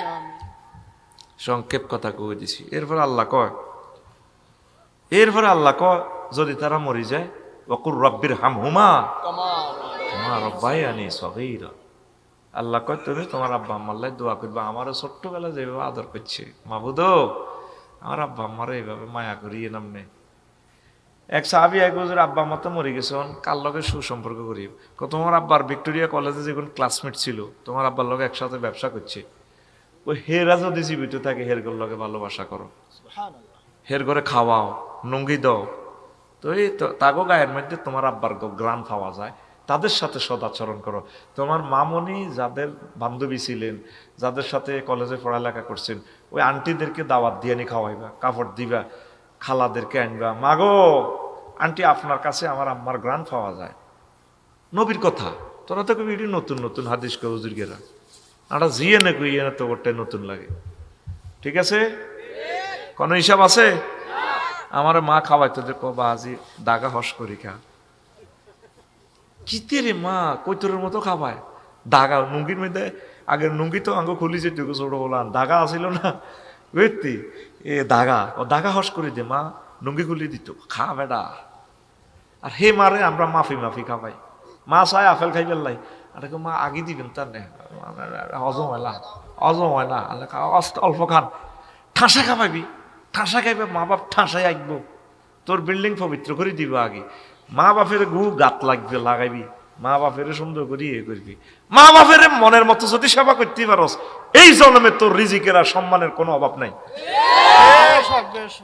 সংক্ষেপ কথা কয়ে দিছি। এরপরে আল্লাহ কয় যদি তারা মরি যায় ওয়াকুর রব্বির হামহুমা কামা রাব্বায়ানি সগীরা, আল্লাহ কয় তুমি তোমার আব্বা আম্মার লাই দোয়া করবা, আমারও ছোট্টবেলা যেভাবে আদর করছে মাবুদ, আমার আব্বা আম্মারা এইভাবে মায়া করিয়ে নামনে। এক সাহাবী এক হুজুর আব্বা আম্মা তো মরে গেছে, কার লগে সুসম্পর্ক করি, তোমার আব্বার ভিক্টোরিয়া কলেজে যেগুলো ক্লাসমেট ছিল তোমার আব্বার লগে একসাথে ব্যবসা করছে, ওই হেরা যদি জীবিত থাকে হেরগোর লগে ভালোবাসা করো, হের ঘরে খাওয়াও, নুঙ্গি দাও, তো এই তাগো গায়ের মধ্যে তোমার আব্বার গ্রাম পাওয়া যায়, তাদের সাথে সদাচরণ করো। তোমার মামনি যাদের বান্ধবী ছিলেন, যাদের সাথে কলেজে পড়ালেখা করছেন, ওই আন্টিদেরকে দাওয়াত দিয়ে নি খাওয়াইবা, কাপড় দিবা, খালাদেরকে আনবা, মাগো আন্টি আপনার কাছে আমার আম্মার গ্রাম পাওয়া যায়। নবীর কথা তোরা তো কবি নতুন নতুন হাদিস কে হুজুরগেরা আমরা জিয়ে না কইয়ে না, তো ওটাই নতুন লাগে। ঠিক আছে, কোনো হিসাব আছে? আমার মা খাওয়াইতো যে বাজি দাগা হস করি খা, কিতে রে মা কৈতরের মতো খাওয়ায়, দাগা নুঙ্গির মধ্যে আগে নুঙ্গি তো আঙ্গ খুলি যেত ছোট বলান, দাগা আসিল না বুঝতি, এ দাগা হস করে দে মা, নুঙ্গি খুলি দিত, খা বেডা। আর হে মারে আমরা মাফি খাওয়াই, মা চায় আপেল খাই পেলাই, আর মা আগে দিবেন তার নে হজম হয় না অল্প খান, ঠাসা খাওয়াইবি, ঠাসা খাইবে মা বাপ ঠাসাই আঁকবো, তোর বিল্ডিং পবিত্র করে দিব আগে, মা বাপের গু গাত লাগবে লাগাইবি, মা বাপের সুন্দর করে ইয়ে করবি, মা বাপের মনের মতো যদি সেবা করতে পারস এই জন্মে তোর রিজিকের আর সম্মানের কোনো অভাব নাই।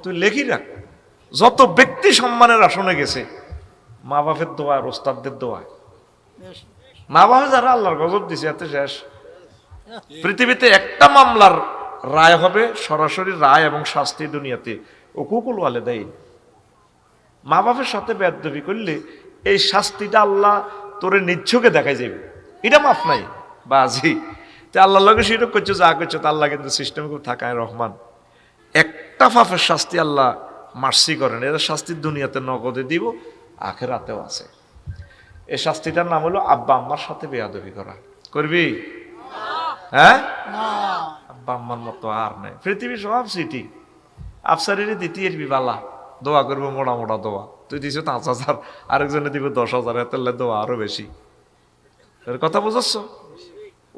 তুই লেখি রাখ, যত ব্যক্তি সম্মানের আসনে গেছে মা বাপের দোয়া আর ওস্তাদদের দোয়া, মা বাপে যারা আল্লাহর গজব দিছে এত শেষ। পৃথিবীতে একটা মামলার রায় হবে সরাসরি রায় এবং শাস্তি দুনিয়াতে, ও কুকুল ওয়ালিদাইন, মা বাপের সাথে বেয়াদবি করলে এই শাস্তিটা আল্লাহ তোরে নিচ্ছকে দেখাই যাবে, এটা মাফ নাই বাজি। তা আল্লাহ লগে সেটা করছো যা করছো, তা আল্লাহ কিন্তু সিস্টেম খুব থাকায় রহমান, একটা পাপের শাস্তি আল্লাহ মার্সি করেন, এর শাস্তি দুনিয়াতে নগদে দিব, আখেরাতেও আছে। এই শাস্তিটার নাম হলো আব্বা আম্মার সাথে বেয়াদবি করা। করবি? হ্যাঁ, আব্বা আম্মার মতো আর নাই পৃথিবীর সব সিটি, আফসারেরই দ্বিতীয় বালা দোয়া করবো, মোটা দোয়া, তুই দিছ 5,000 আরেকজনে দিব 10,000, এত দোয়া আরো বেশি। এর কথা বুঝাচ্ছ?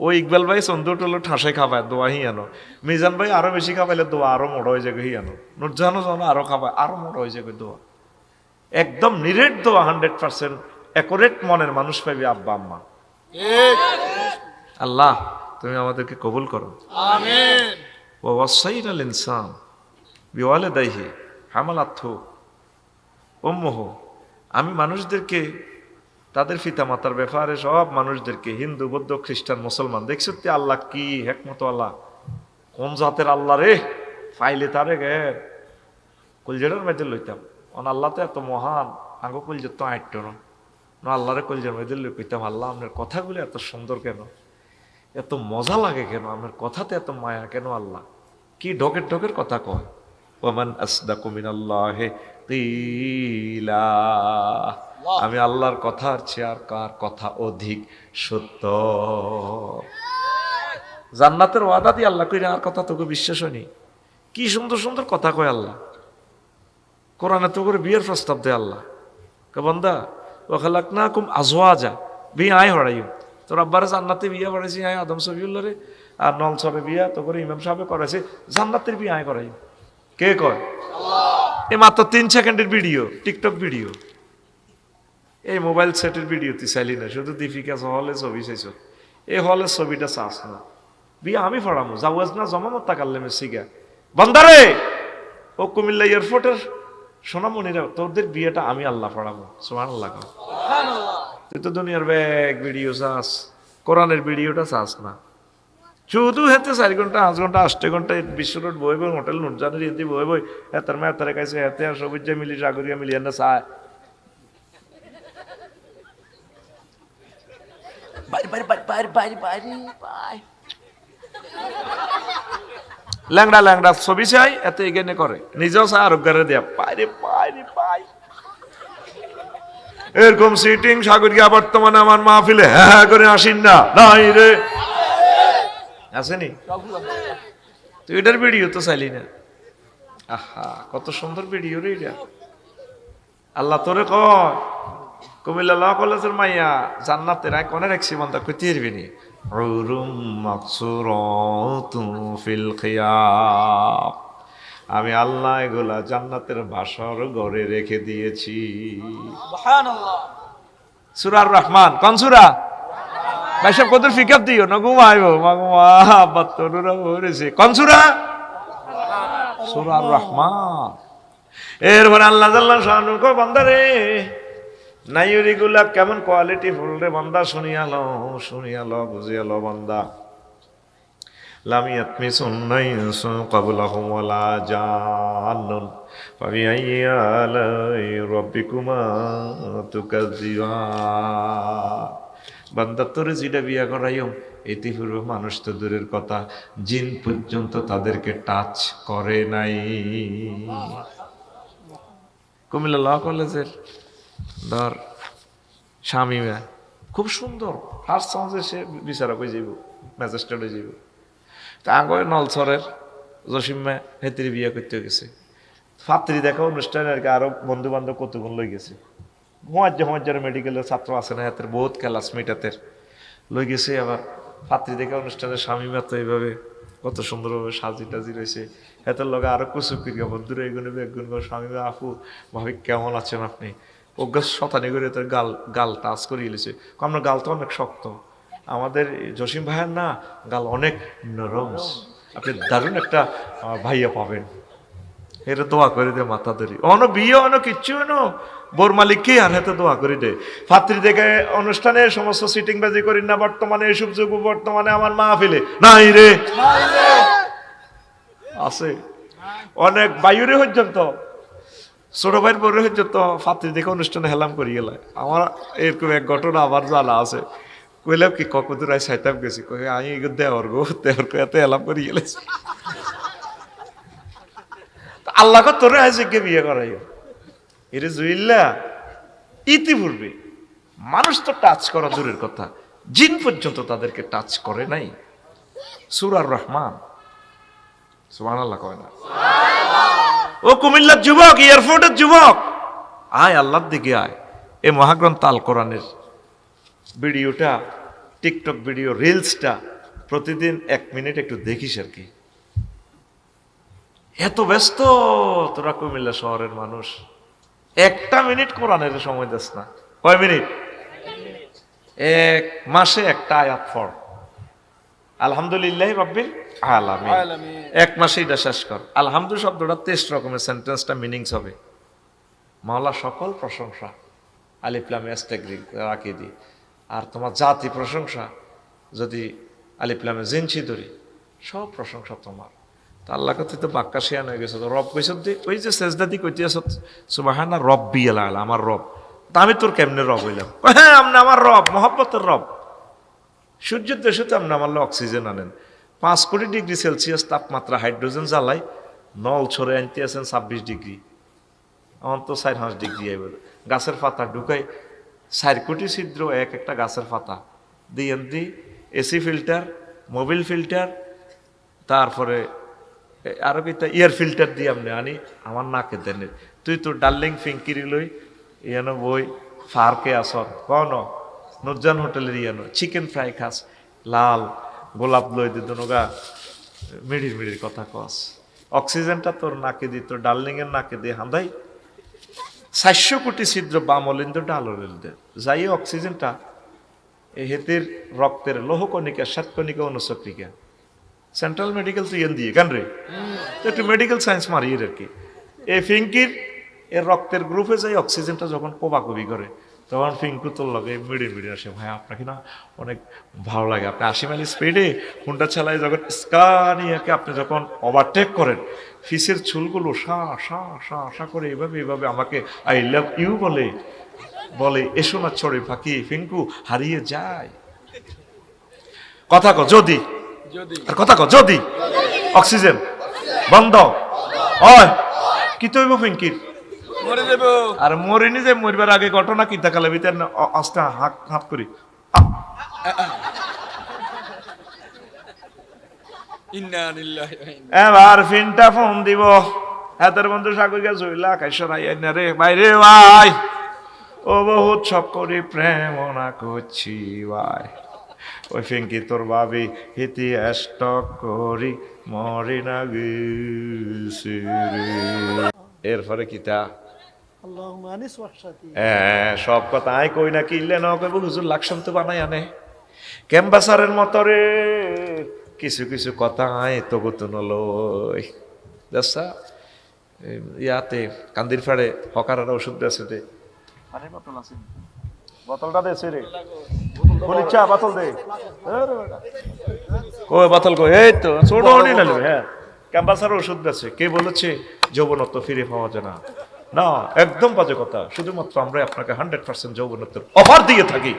ওই ইকবাল ভাই চন্দুটলো ঠাসে খাবায় দোয়া হিয়ানো, মিজান ভাই আরো বেশি খাবাইলে দোয়া আরো মোটা হয়ে যাবে হিয়ানো, নুরজাহানও জানো আরো খাবায় আরো মোটা হয়ে যাবে দোয়া। একদম নিরেট দোয়া, 100% অ্যাকুরেট মনের মানুষ পাইবে আব্বা আম্মা। আল্লাহ তুমি আমাদেরকে কবুল করো, আমিন। ওয়া ওয়াসাইনাল ইনসান বিওয়ালিদাইহি হামালাতহু উম্মুহু, আমি মানুষদেরকে তাদের পিতামাতার ব্যাপারে সব মানুষদেরকে, হিন্দু বৌদ্ধ খ্রিস্টান মুসলমান, দেখছো তে আল্লাহ কি হেকমত আল্লাহ, কোন জাতের আল্লাহ রে, ফাইলে তারে গে কলজেটার মধ্যে লইতাম, আল্লাহ তো এত মহান, আঙ্গো কলজের তো আইট না, আল্লাহরে কলজের মধ্যে লই কইতাম, আল্লাহ আপনার কথাগুলো এত সুন্দর কেন, এত মজা লাগে কেন, আপনার কথাতে এত মায়া কেন, আল্লাহ কি ঢকের কথা কয়। ওমান আসদাকু মিনাল্লাহি কিলা, আমি আল্লাহর কথার চেয়ে আর কার কথা অধিক সত্য। জান্নাতের ওয়াদা দিয়ে আল্লাহ কইরা আর কথা তোকে বিশ্বাস হয়নি, কি সুন্দর সুন্দর কথা কয় আল্লাহ। কোরআনে তো করে বিয়ের প্রস্তাব দেয় আল্লাহ, বান্দা ওয়া খালাকনাকুম আজওয়াজা, বিয়ে আয় হড়াইও, তোর আব্বারে জান্নাতে বিয়ে করাইছি আয় আদম সফিউল্লাহ রে, আর নলছরে বিয়া তো করে ইমাম সাহেব করাইছে, জান্নাতের বিয়ে আয় করাই, কে কয়? এই মাত্র 3 সেকেন্ডের ভিডিও, টিকটক ভিডিও। এই মোবাইল সেটের ভিডিও তুই চাইলি না, শুধু দীপিকা হলে ছবি চাইছ। এই হলের ছবিটা চাস না, বিয়ে আমি পড়ামো যাওয়াজ না জমামত তাকাল্লে মেসিগা বন্দারে ও কুমিল্লা এয়ারপোর্টের সোনামণিরা, তোদের বিয়েটা আমি আল্লাহ পড়াবো। সুবহানাল্লাহ। তুই তো দুনিয়ার ব্যাগ ভিডিও চাস, কোরআনের ভিডিওটা চাস না। শুধু হেতে 4 ঘন্টা 5 ঘন্টা 8 ঘন্টা বিশ্ব রোড বই বই হোটেল নুরজানের ইতি বই বই হেতার মেতারে কাছে হেতে আর সবুজ মিলি সাগরিয়া মিলিয়ে না চায়। ল্যাংড়া ল্যাংড়া ছবি চাই এত এগেনে করে, নিজেও চায় আরোগ্যারে দেয়া পাইরে পাইরে পাই। এরকম সিটিং সাগরিয়া বর্তমানে আমার মাহফিলে হ্যাঁ করে আসিন না, নাই রে আসেনি। তুই এটার ভিডিও তো চাইলি না। আহা কত সুন্দর ভিডিও রে এটা। আল্লাহ তোরে কয় কুমিল্লা ল কলেজের মাইয়া জান্নাতের কোনে রাখছি মন্দা কইতে পারবি নি, উরুম মাকসুরাতুন ফিল খিয়াম। আমি আল্লাহ এগুলা জান্নাতের বাসর ঘরে রেখে দিয়েছি। সুবহানাল্লাহ। সূরা আর রহমান কোন সূরা? ভাই সব কত ফিকার দিও না ঘুমাইবো মাগুমা বাত্তরুরা হইছে কোন সূরা? সূরা আর রহমান। এরপর আল্লাহ জাল্লাহ শানু কো বান্দারে নাইরিগুলা কেমন কোয়ালিটি ফুল রে বান্দা, শুনিয়ালো বুঝিয়ালো বান্দা। লামিয়াত মিসুন্নাইসু ক্বাবলাহুম ওয়ালা জান্নুন ফাবিআইয়ি আলাই রাব্বিকুমা তুকাজ্জিবান। বান্দা তোরে যেটা বিয়া করাইও ইতিপূর্বে মানুষ তো দূরের কথা, জিন পর্যন্ত তাদেরকে টাচ করে নাই। কুমিল্লা ল কলেজের ধর স্বামীমা খুব সুন্দর, ফার্স্ট চান্সে সে বিচারক হয়ে যাব, ম্যাজিস্ট্রেট হয়ে যাব। তা আগে নলছরের জসিম্মা হেতির বিয়ে করতে গেছে, ফাত্রি দেখা অনুষ্ঠানে আর কি আরো বন্ধু বান্ধব কতগুণ লই গেছে। মহাজ্জার মেডিকেলের ছাত্র আছে না হাতের বহুত ক্লাসমেট হাতের লই গেছে। আবার ফাত্রি দেখা অনুষ্ঠানে স্বামীমা তো এইভাবে কত সুন্দরভাবে সাজি টাজি রয়েছে, হাতের লগে আরো কুচু করিয়া বন্ধুরা এগুলো একগুণ স্বামীমা আপু ভাবি কেমন আছেন আপনি, অজ্ঞাস শতানি করে তার গাল টাচ করিয়ে গেছে। আপনার গাল তো অনেক শক্ত, আমাদের জসিম ভাইয়ের না গাল অনেক নরম, আপনি দারুণ একটা ভাইয়া পাবেন। এটা দোয়া করে দে মাথা ধরি অন বিয়ে অন কিচ্ছু এনো বোর মালিককে আর হাতে দোয়া করে দে। ফাত্রি দেখে অনুষ্ঠানে সমস্ত সিটিং বাজি করি না, বর্তমানে এসব যুগ বর্তমানে আমার মাহফিলে নাই রে আছে অনেক বায়ুরে পর্যন্ত ছোট ভাইয়ের পরে পর্যন্ত ফাত্রি দেখে অনুষ্ঠানে হেলাম করি গেল। আমার এরকম এক ঘটনা আবার জানা আছে, কইলাম কি ককদুর আই সাইতাম গেছি, কই আমি দেওয়ার এত হেলাম করি গেলেছি। আল্লাহ তোরে আইসকে বিয়ে করাইও এরে জুইল্লা। ইতিপূর্বে মানুষ তো টাচ করা দূরের কথা, জিন পর্যন্ত তাদেরকে টাচ করে নাই। সূরা আর রহমান। সুবহানাল্লাহ কয় না? ও কুমিল্লার যুবক, এয়ারপোর্টের যুবক, আয় আল্লাহর দিকে আয়। এই মহাগ্রন্থ আল কোরআনের ভিডিওটা, টিকটক ভিডিও রিলসটা প্রতিদিন 1 মিনিট একটু দেখিস আর কি। এত ব্যস্ত তোরা কুমিল্লা শহরের মানুষ, 1টা মিনিট কোরআনের সময় দিস না। কয় মিনিট? 1 মাসে 1টা আয়াত পড়, আলহামদুলিল্লাহ রাব্বিল আলামিন। 1 মাসে এটা শেষ কর। আলহামদুলিল্লাহ শব্দটা 23 রকমের সেন্টেন্সটা মিনিংস হবে। মাওলা সকল প্রশংসা, আলিফ লাম ইস্তাগরিক রাখি দি। আর তোমার জাতি প্রশংসা যদি আলিফ লামে জিনসি ধরি, সব প্রশংসা তোমার। তা আল্লাহ কাছে তো বাক্কা শেয়ান হয়ে গেছে, রব কইস ওই যে সেজদাদি কইতে আস সুবহানা রব্বিয়াল আলা, আমার রব। তা আমি তোর কেমনে রব হইলাম? হ্যাঁ আপনি আমার রব, মহব্বতের রব। সূর্যের দেশে তো আপনি আমার অক্সিজেন আনেন, 5 কোটি ডিগ্রি সেলসিয়াস তাপমাত্রা, হাইড্রোজেন জ্বালাই নল ছড়ে আনতে আছেন 26 ডিগ্রি, আমার তো 4-5 ডিগ্রি আইব। গাছের পাতা ঢুকাই 4 কোটি ছিদ্র একটা গাছের পাতা দিয়ে দি, এসি ফিল্টার, মোবিল ফিল্টার, তারপরে আরো কি ইয়ার ফিল্টার দিয়ে আপনি আনি আমার নাকে দেন। তুই তো ডার্লিং ফিঙ্কিরি লই ইয়ানো বই ফারকে আসর কন নুরজান হোটেলের ইয়ানো চিকেন ফ্রাই খাস, লাল গোলাপ লই দি দুনগা মিড়ির মিড়ির কথা কস। অক্সিজেনটা তোর নাকে দি, তোর ডার্লিং এর নাকে দিয়ে হাঁদাই 400 কোটি ছিদ্র বামলিন্দ ডালরেল যাই অক্সিজেনটা এই হেতের রক্তের লৌহকণিকা, শ্বেতকণিকা, অনুচক্রিকা সেন্ট্রাল মেডিকেল তুই এন দিয়ে কেন রে, তো একটু মেডিকেল সায়েন্স মারি আর কি। এই ফিঙ্কির এর রক্তের গ্রুপে যাই অক্সিজেনটা যখন কোবাকুবি করে তখন ফিঙ্কু তোর লগে মিড়ে আসে, ভাই আপনাকে না অনেক ভালো লাগে, আপনি 80 মাইল স্পিডে হুন্ডা চালায় যখন স্কানিয়াকে আপনি যখন ওভারটেক করেন, ফিসের চুলগুলো সা সা সা সা করে এভাবে আমাকে আই লাভ ইউ বলে বলে, এসো না ছড়ে ফাঁকি, ফিঙ্কু হারিয়ে যায়। কথা ক যদি, আর কথা ক যদি অক্সিজেন বন্ধ হয় কি তৈব ফিঙ্কির আর মরিনি যে মরবার আগে ঘটনা কি দেখালে ভিতর আস্তে হাত করি এবার ফিনটা ফোন দিব হাতের বন্ধু সাগরিকা জইলা কাইসরাই না রে বাইরে ভাই ও বহুত সব করি প্রেম না করছি ভাই ওই ফিঙ্কি তোর ভাবি হিতি স্টক করি মরি না গেছে এরপরে কিতা সব কথা আয় কই না কিনলে না কইব হুজুর লাকসাম তো বানাই আনে ক্যাম্বাসারের মতো রে কিছু কিছু কথা আয় তবু তো নলই দেখছা ইয়াতে কান্দির ফাড়ে হকারার ওষুধ দেছে রে পানির বোতল আছে বোতলটা দেছে রে বলিচ্ছা বোতল দে কই বোতল কই এই তো ছোট অনি না হ্যাঁ ক্যাম্বাসার ওষুধ দেছে কে বলেছে যৌবনত্ব ফিরে পাওয়া যায় না, না একদম বাজে কথা। শুধুমাত্র আমরা আপনাকে 100% যৌবনত্বের অফার দিয়ে থাকি,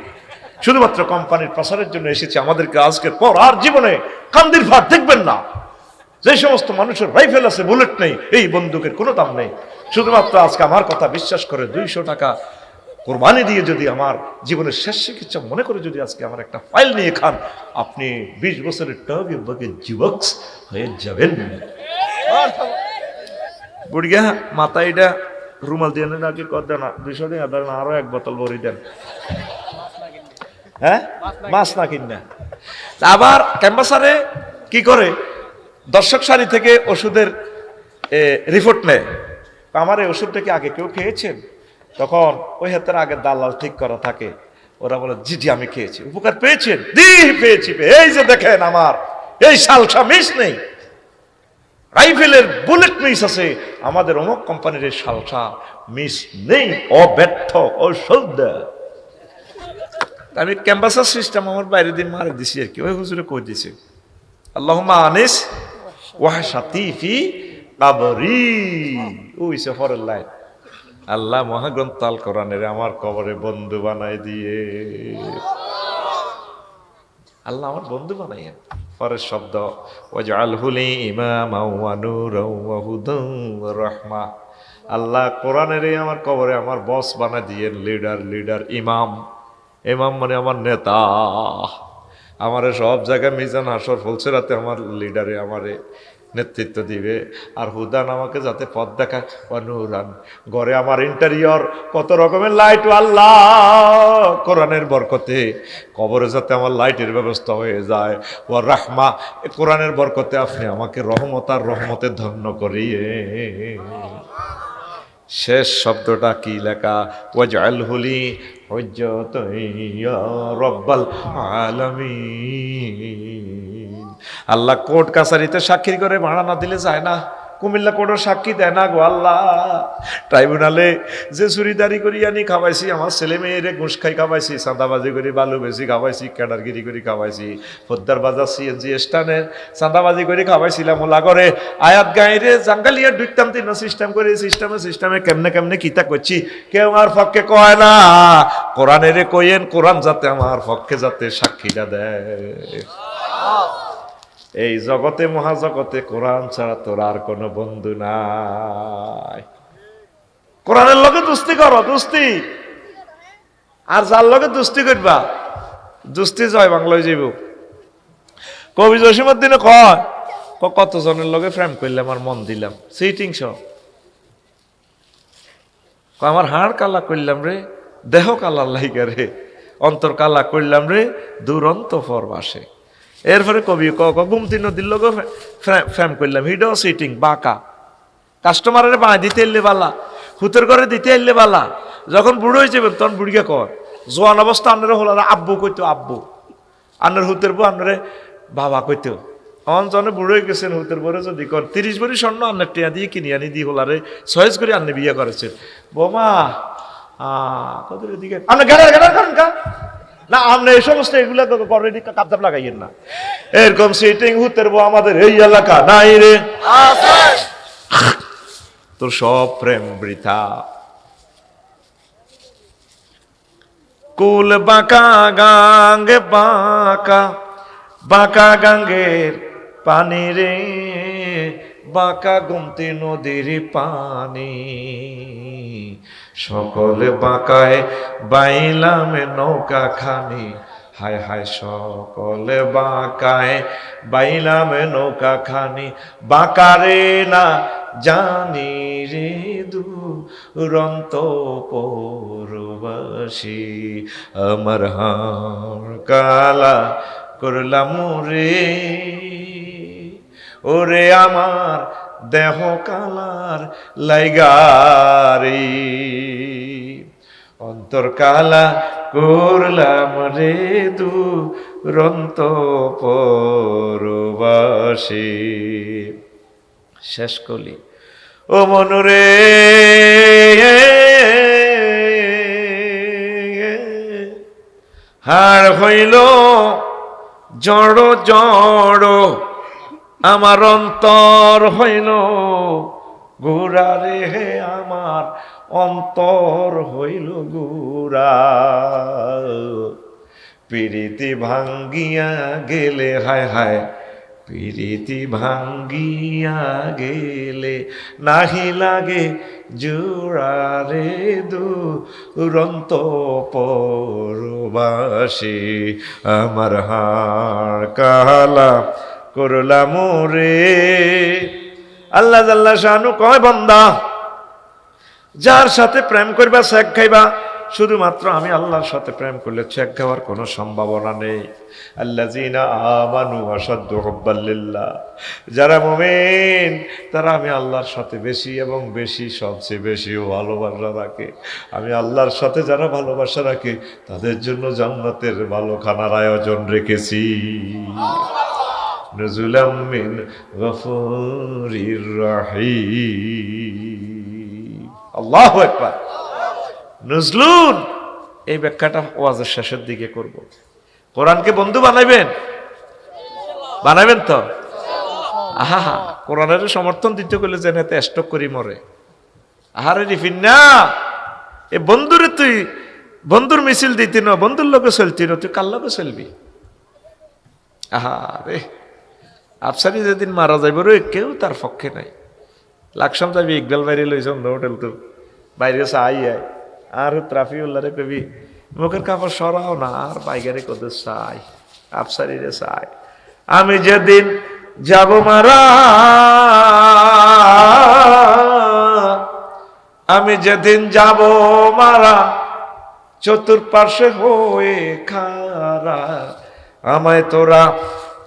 শুধুমাত্র কোম্পানির প্রসারের জন্য এসেছি। আমাদেরকে আজকের পর আর জীবনে কান্দির ফাট দেখবেন না। যে সমস্ত মানুষের রাইফেল আছে, বুলেট নেই, এই বন্দুকের কোনো দাম নেই। শুধুমাত্র আজকে আমার কথা বিশ্বাস করে 200 টাকা কোরবানি দিয়ে যদি আমার জীবনের শেষ চিকিৎসা মনে করে যদি আজকে আমার একটা ফাইল নিয়ে খান, আপনি 20 বছরের টগে বগে যুবক হয়ে যাবেন। বুড়িয়া মাথা এটা রুমাল দিয়ে নেন আগে কর দেন 200 টাকা দেন, আরো এক বোতল ভরি দেন, হ্যাঁ মাছ না কিনা। আবার ক্যাম্পাসারে কি করে দর্শক সারি থেকে ওষুধের রিপোর্ট নেয়, আমার এই ওষুধটা কি আগে কেউ খেয়েছেন? তখন ওই হাতের আগে দালাল ঠিক করা থাকে, ওরা বলে জি জি আমি খেয়েছি। উপকার পেয়েছেন? জি পেয়েছি। এই যে দেখেন আমার এই সালসা মিস নেই, রাইফেলের বুলেট মিস আছে, আমাদের অমুক কোম্পানির এই সালসা মিস নেই, অব্যর্থ ঔষধ। আমি ক্যাম্পাসার সিস্টেম আমার বাইরে দিন মারে দিছি আর কি, ওই হুজুরে কই দিছে আল্লাহুম্মা আনিস ওয়াহশাতি ফি কবরি, ওই সফরের লাইন। আল্লাহ মহাগ্রন্থ আল কোরআনের আমার কবরে বন্ধু বানাই দিয়ে, আল্লাহ আমার বন্ধু বানাইয়েন। পরের শব্দ ওয়াজআলহু লি ইমামান ওয়া নূরান ওয়া হুদান ওয়া রাহমা, আল্লাহ কোরআনের আমার কবরে আমার বস বানাই দিয়েন, লিডার ইমাম। ইমাম মানে আমার নেতা, আমারে সব জায়গায় মিজান হাসর ফুলসেরাতে আমার লিডারে আমারে নেতৃত্ব দিবে। আর হুদান আমাকে যাতে পথ দেখায়, অনুরান ঘরে আমার ইন্টেরিয়র কত রকমের লাইট, আল্লাহ কোরআনের বরকতে কবরে যাতে আমার লাইটের ব্যবস্থা হয়ে যায়। ও রাহমা, কোরআনের বরকতে আপনি আমাকে রহমত আর রহমতে ধন্য করিয়ে। শেষ শব্দটা কি লেখা? ওয়াজআলহু লি হুজ্জাতান ইয়া রাব্বাল আলামিন। আল্লাহ কোর্ট কাছারিতে সাক্ষী করে ভাড়া না দিলে যায় না, কুমিল্লা কোর্টের সাক্ষী দেয় না গো আল্লাহ। ট্রাইব্যুনালে যে চুরিদারি করি আনি খাওয়াইছি, আমার ছেলে মেয়েরে ঘুষ খাই খাওয়াইছি, চাঁদাবাজি করে বালু বেশি খাওয়াইছি, ক্যাডারগিরি করে খাওয়াইছি, ফোদ্দার বাজার সিএনজি স্টানের চাঁদাবাজি করে খাওয়াইছিলাম। ওলা করে আয়াত গাঁয়েরে জাঙ্গালিয়া ঢুকতাম তিন সিস্টেম করে, সিস্টেমে কেমনে কিতা করছি, কেউ আমার পক্ষে কয় না। কোরআনেরে কইয়েন, কোরআন যাতে আমার পক্ষে যাতে সাক্ষীটা দেয়। এই জগতে মহাজগতে কোরআন ছাড়া তোর আর কোনো বন্ধু নাই। কোরআনের লগে দুস্তি করো, দুস্তি। আর যার লগে দুস্তি করবা, দুস্তি জয় বাংলায় যাইব। কবি জসীমউদ্দিনে কয় কতজনের লগে প্রেম করলাম আর মন দিলাম, সিটিং সব আমার হাড় কালা করলাম রে, দেহ কালা লাইগা রে, অন্তর কালা করলাম রে, দুরন্ত পরবাসে। এরপরে কবি ঘুমতি নদীর লোক ফ্যাম করলাম হিডো সিটিং বাঁকা কাস্টমারের বাঁয় দিতে এলে বালা হুতের ঘরে দিতে এলে বালা যখন বুড়ো হয়ে যাবেন তখন বুড়িকে কর জোয়ান অবস্থা আন্নারে হল আব্বু কইতো আব্বু আন্নার হুতের বউ আন্নারে বাবা কইতো অঞ্চলে বুড়ো হয়ে গেছেন হুতের বরে যদি কর 30 ভরি স্বর্ণ আন্নার টিয়া দিয়ে কিনে আনি দিয়ে হলারে সহজ করে আন্নে বিয়ে করেছেন বোমা কত দিকে আপনি গাড়ার করেন কা না আমরা এই সমস্ত এগুলা করেন কাপদাপ লাগাইয়েন না এরকম সিটিং হুতের বউ আমাদের এই এলাকা নাই রে তোর সব প্রেম বৃথা কুল বাঁকা গাঙ্গে বাঁকা বাঁকা গাঙ্গের পানি রে বাঁকা গুমতি নদীর পানি সকলে বাঁকায় বাইলাম নৌকা খানি হায় হায় সকলে বাঁকায় বাইলাম নৌকা খানি বাঁকারে না জানি রে দুরন্ত পরবাসী আমার হাড় কালা করলাম রে ওরে আমার দেহ কালার লাইগারি অন্তর কালা করলাম রে দুরন্ত পরবাসী শেষ কলি ও মনুরে হাড় হইল জড় জড় আমার অন্তর হইল গুড়া রে হে আমার অন্তর হইল গুড়া পিরিতি ভাঙ্গিয়া গেলে হায় হায় পিরিতি ভাঙ্গিয়া গেলে নাহি লাগে জোড়া রে দুরন্ত পরবাসী আমার হাড় কালা করলাম রে আল্লাহ জাল্লা শানু কয় বান্দা যার সাথে প্রেম করবা শেখ খাইবা শুধুমাত্র আমি আল্লাহর সাথে প্রেম করলে শেখ খাওয়ার কোনো সম্ভাবনা নেই আল্লাযীনা আমানু আশাদ্দু হুব্বাল লিল্লাহ যারা মুমিন তারা আমি আল্লাহর সাথে বেশি এবং বেশি সবচেয়ে বেশি ভালোবাসা রাখে আমি আল্লাহর সাথে যারা ভালোবাসা রাখে তাদের জন্য জান্নাতের ভালো খানার আয়োজন রেখেছি নুজুলাম মিন গফুরির রহিম আল্লাহু আকবার নজলুন এই ব্যাখ্যাটা ওয়াজের শেষের দিকে করব কোরআনকে বন্ধু বানাইবেন বানাইবেন তো আহা কোরআনের সমর্থন দিতে গেলে জেনেতে স্টক করি মরে আহারে রিফিন না এ বন্ধুরে তুই বন্ধুর মিছিল দিতি না বন্ধুর লোকে চলতি না তুই কার লোকে চলবি আহা রে আফসারি যেদিন মারা যাইব রে কেউ তার পক্ষে নাই লাকসাম যাবি ইকবাল বাইরে লইছ হোটেল তো বাইরে চাই আয় আর ত্রাফিউল্লাহ রে কবি মুখের কাপড় সরাও না আর বাইগারে কত চাই আফসারি রে চাই আমি যেদিন যাব মারা আমি যেদিন যাব মারা চতুর্পার্শ্বে হয়ে খারা আমায় তোরা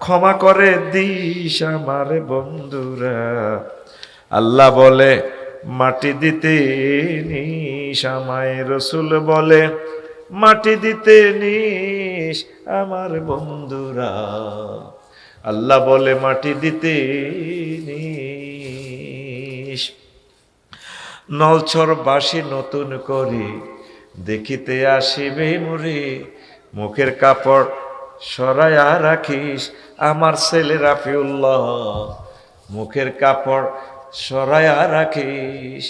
ক্ষমা করে দিস আমার বন্ধুরা আল্লাহ বলে মাটি দিতে নিস আমায় রসুল বলে মাটি দিতে নিস আমার বন্ধুরা আল্লাহ বলে মাটি দিতে নিস নলছর বাসি নতুন করে দেখিতে আসিবে মুরে মুখের কাপড় সরাইয়া রাখিস আমার ছেলে রাফিউল্লাহ মুখের কাপড় সরাইয়া রাখিস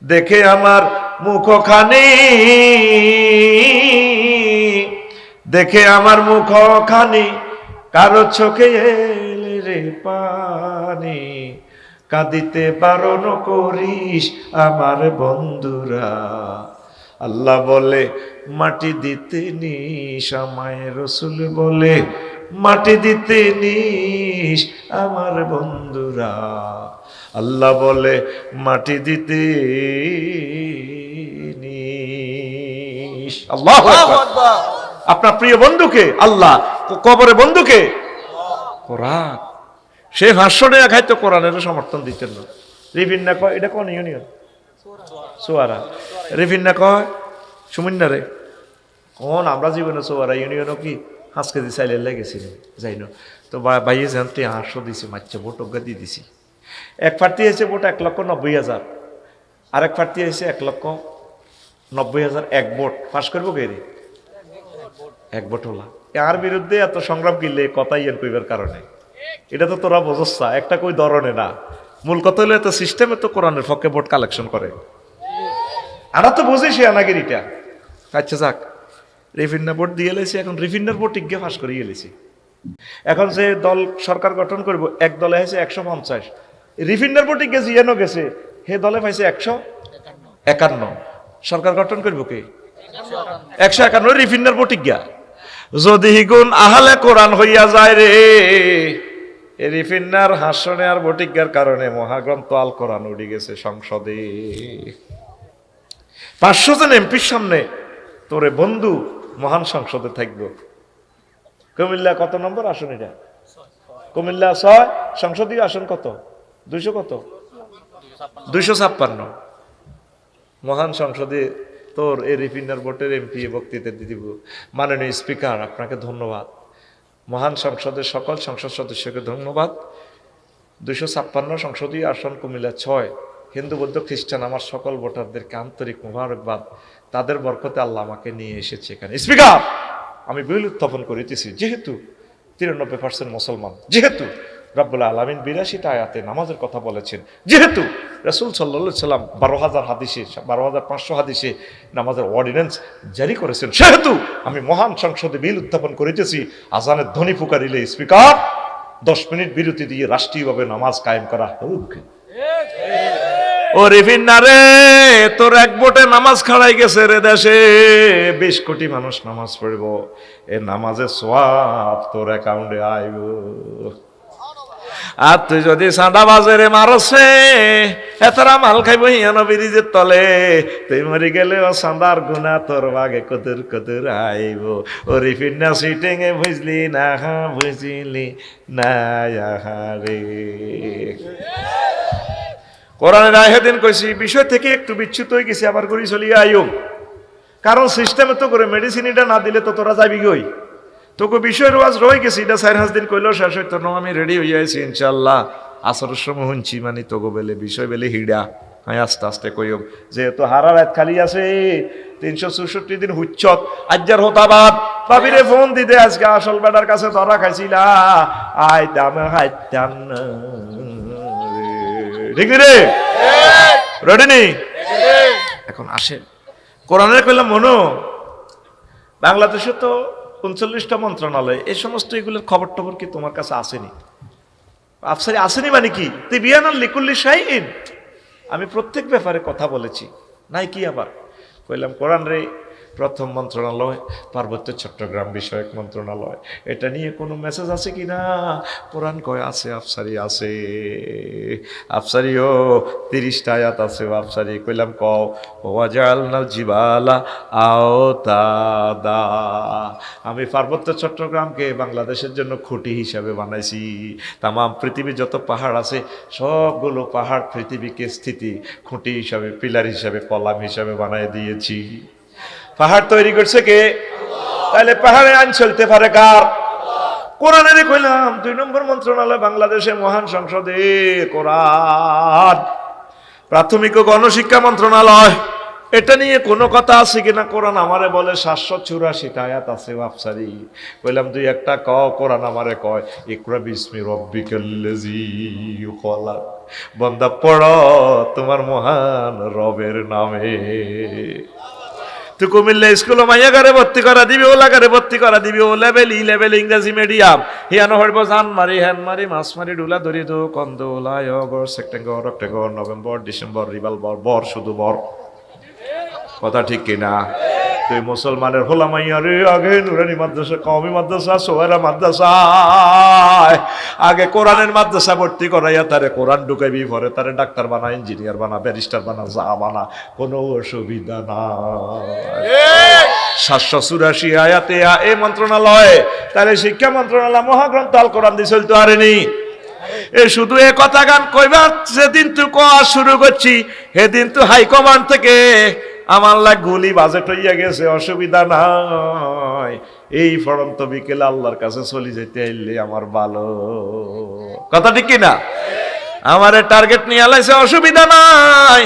দেখে আমার মুখখানি দেখে আমার মুখখানি কারো চোখে এলে রে পানি কাঁদিতে বারণ করিস আমার বন্ধুরা আল্লাহ বলে মাটি দিতে নিস আমায় রসুল বলে মাটি দিতে নিস আমার বন্ধুরা আল্লাহ বলে মাটি দিতে নিস আল্লাহু আকবার আপনার প্রিয় বন্ধুকে আল্লাহ কবরে বন্ধুকে কোরআন। সে ভাষ্য নেয়া খাইতো, কোরআনের সমর্থন দিতেন না। রিভিন্না কয় এটা কোন ইউনিয়ন? সোয়ারা। রিভিন্না কয় সুমিন্না রে কোন, আমরা জীবনে সোয়ারা ইউনিয়নও কি 5 কেজি চাইলে লেগেছি যাই না। তো বাইয়ে জানতে 800 দিছি, মাচ্চা ভোট অজ্ঞা দিয়ে দিছি। এক প্রার্থী হয়েছে ভোট 1,90,000, আরেক প্রার্থী হয়েছে 1,90,000। এক ভোট পাশ করবো কে রে? এক ভোট হলা। আর বিরুদ্ধে এত সংগ্রাম কিনলে কথাই এর কইবার কারণে, এটা তো তোরা বোঝস না, একটা কই ধরনে না। মূল কথা হলো এত সিস্টেমে তো কোরআনের পক্ষে ভোট কালেকশন করে। আমরা তো বুঝি সে আনাগিরিটা। আচ্ছা যাক, রিফিন্না ভোট দিয়ে এলেছি, এখন রিফিন্নার ভোট টিকে ফাঁস করিয়ে এলেছি। এখন যে দল সরকার গঠন করব, এক দলে হয়েছে 150, রিফিন্নার ভোট টিকে জিয়ানো গেছে, হে দলে পাইছে 151। সরকার গঠন করবো কে? 151 রিফিন্নার ভোট টিকা। যদি গুণ আহলে কোরআন হইয়া যায় রে, রিফিন্নার হাসনে আর ভোটিজ্ঞার কারণে মহাগ্রন্থ আল কোরআন উড়ে গেছে সংসদে। 500 জন এমপির সামনে তোরে বন্ধু মহান সংসদে থাকবো। কুমিল্লা কত নম্বর আসন এটা? কুমিল্লা 6, সংসদীয় আসন কত? 200 কত? 256। মহান সংসদে তোর এই রিফিন্নার ভোটের এমপি বক্তৃতা দিব। মাননীয় স্পিকার, আপনাকে ধন্যবাদ। মহান সংসদের সকল সংসদ সদস্যকে ধন্যবাদ। 256 সংসদীয় আসন কুমিল্লা 6, হিন্দু বৌদ্ধ খ্রিস্টান আমার সকল ভোটারদেরকে আন্তরিক মোবারকবাদ। তাদের বরকতে আল্লাহ আমাকে নিয়ে এসেছে এখানে। স্পিকার, আমি বিল উত্থাপন করিতেছি, যেহেতু 93% মুসলমান, যেহেতু রব্বুল আলামিন 82টা আয়াতে নামাজের কথা বলেছেন, যেহেতু রাসূল সাল্লাল্লাহু আলাইহি সাল্লাম 12,000 হাদিসে 12,500 হাদিসে নামাজের অর্ডিন্যান্স জারি করেছেন, সেহেতু আমি মহান সংসদে বিল উত্থাপন করিতেছি। আজানের ধ্বনি পুকারিলে স্পিকার 10 মিনিট বিরতি দিয়ে রাষ্ট্রীয়ভাবে নামাজ কায়েম করা হোক। ও রিফিন্না রে, তোর এক ভোটে নামাজ খাড়াই গেছে রে দেশে। 20 কোটি মানুষ নামাজ পড়ব, এ নামাজের সওয়াব তোর অ্যাকাউন্টে আইব। আর তুই যদি সাদা বাজারে মারছে, এতরা মাল খাইব হিয়ানো ব্রিজের তলে, তুই মরি গেলেও সাদার গুণা তোর বাগে কদর কদর আইব। ও রিফিন্না সিটিং এ বুঝলি না, বুঝলি না রে। কোরআনের আয়াতিন কইছি, বিষয় থেকে একটু বিচ্যুত হয়ে গেছি, আবার করি চলিয়ে আইও। কারণ সিস্টেমে তো করে মেডিসিন এটা না দিলে তো তোরা যাবি গই। তোকে বিষয়ের ওয়াজ রয়ে গেছি, এটা 4-5 দিন কইলেও শেষ হইতো না। আমি রেডি হয়ে আছি ইনশাল্লাহ। আসরের সময় শুনছি মানে তোকে বেলে বিষয় বেলে হিড়া। হ্যাঁ, আস্তে আস্তে কইব, যেহেতু হারা রাত খালি আছে, 364 দিন হুচ্চত আজ্জার হতাবাদ। বাবিরে ফোন দিতে আজকে আসল বেটার কাছে ধরা খাইছিলা, আইতাম হাইতাম না। ঠিক রে? রেডি নেই? এখন আসেন কোরআনের কইলাম মনো, বাংলাদেশে তো 39টা মন্ত্রণালয়, এই সমস্ত এগুলোর খবর টবর কি তোমার কাছে আসেনি? আফসারি আসেনি মানে কি? তিবিয়ানাল লিকুল্লি শাইইন, আমি প্রত্যেক ব্যাপারে কথা বলেছি নাই কি আবার কইলাম। কোরআন রে, প্রথম মন্ত্রণালয় পার্বত্য চট্টগ্রাম বিষয়ক মন্ত্রণালয়, এটা নিয়ে কোনো মেসেজ আছে কি না? কোরআন কয় আছে আফসারি, আছে আফসারি। ও 30টা আয়াত আছে আফসারি। কইলাম কও, ওয়াজালনাল জিবালা আওতাদা, আমি পার্বত্য চট্টগ্রামকে বাংলাদেশের জন্য খুঁটি হিসাবে বানাইছি। তামাম পৃথিবীর যত পাহাড় আছে সবগুলো পাহাড় পৃথিবীকে স্থিতি খুঁটি হিসাবে, পিলার হিসাবে, কলাম হিসাবে বানাই দিয়েছি। পাহাড় তৈরি করছে কে? তাহলে পাহাড়ে আইন চলতে পারে কার? কোরআনের কইলাম 2 নম্বর মন্ত্রণালয় বাংলাদেশে মহান সংসদে কোরআন। প্রাথমিক ও গণশিক্ষা মন্ত্রণালয়, এটা নিয়ে কোনো কথা আছে কিনা? কোরআন আমারে বলে 784টা আয়াত আছে আফসারি। কইলাম 2-1টা কও। কোরআন আমারে কয়, ইকরা বিসমি রব্বিকাল্লাযী খলাক, বান্দা পড়ো তোমার মহান রবের নামে। তুই কুমিল্লা স্কুল মাইয়া গারে ভর্তি করা দিবি, ওলা গারে ভর্তি করা দিবি, ও লেভেল ই লেভেল ইংরেজি মিডিয়াম, হিয়ানো হইব জান মারি হ্যান মারি মাছ মারি ডুলা ধরি দো কন্দ ওলাই August September October November December revolver বর, শুধু বর। কথা ঠিক কিনা? তুই মুসলমানের হোলামাইয়া রে, আগে নুরানি মাদ্রাসা, কওমি মাদ্রাসা, সোহেরা মাদ্রাসা, আগে কোরআনের মাদ্রাসা ভর্তি করাইয়া তারে কোরআন ঢুকাইবি, পরে তারে ডাক্তার বানা, ইঞ্জিনিয়ার বানা, ব্যারিস্টার বানা, যা বানা, কোনো অসুবিধা না। 784 আয়াতে এই মন্ত্রণালয়, তাহলে শিক্ষা মন্ত্রণালয় মহাগ্রন্থ আল কোরআন দিয়ে চলতে পারেনি। এ শুধু এ কথা গান কইবা, যেদিন তুই কোয়া শুরু করছি সেদিন তো হাইকমান্ড থেকে আমার গুলি বাজেট হইয়া গেছে, অসুবিধা নাই, এই ফরন্ত বিকেলে আল্লাহর কাছে চলে যেতে আইলে আমার ভালো। কথা ঠিক কিনা? আমারে টার্গেট নিয়ে আলাইছে, অসুবিধা নাই,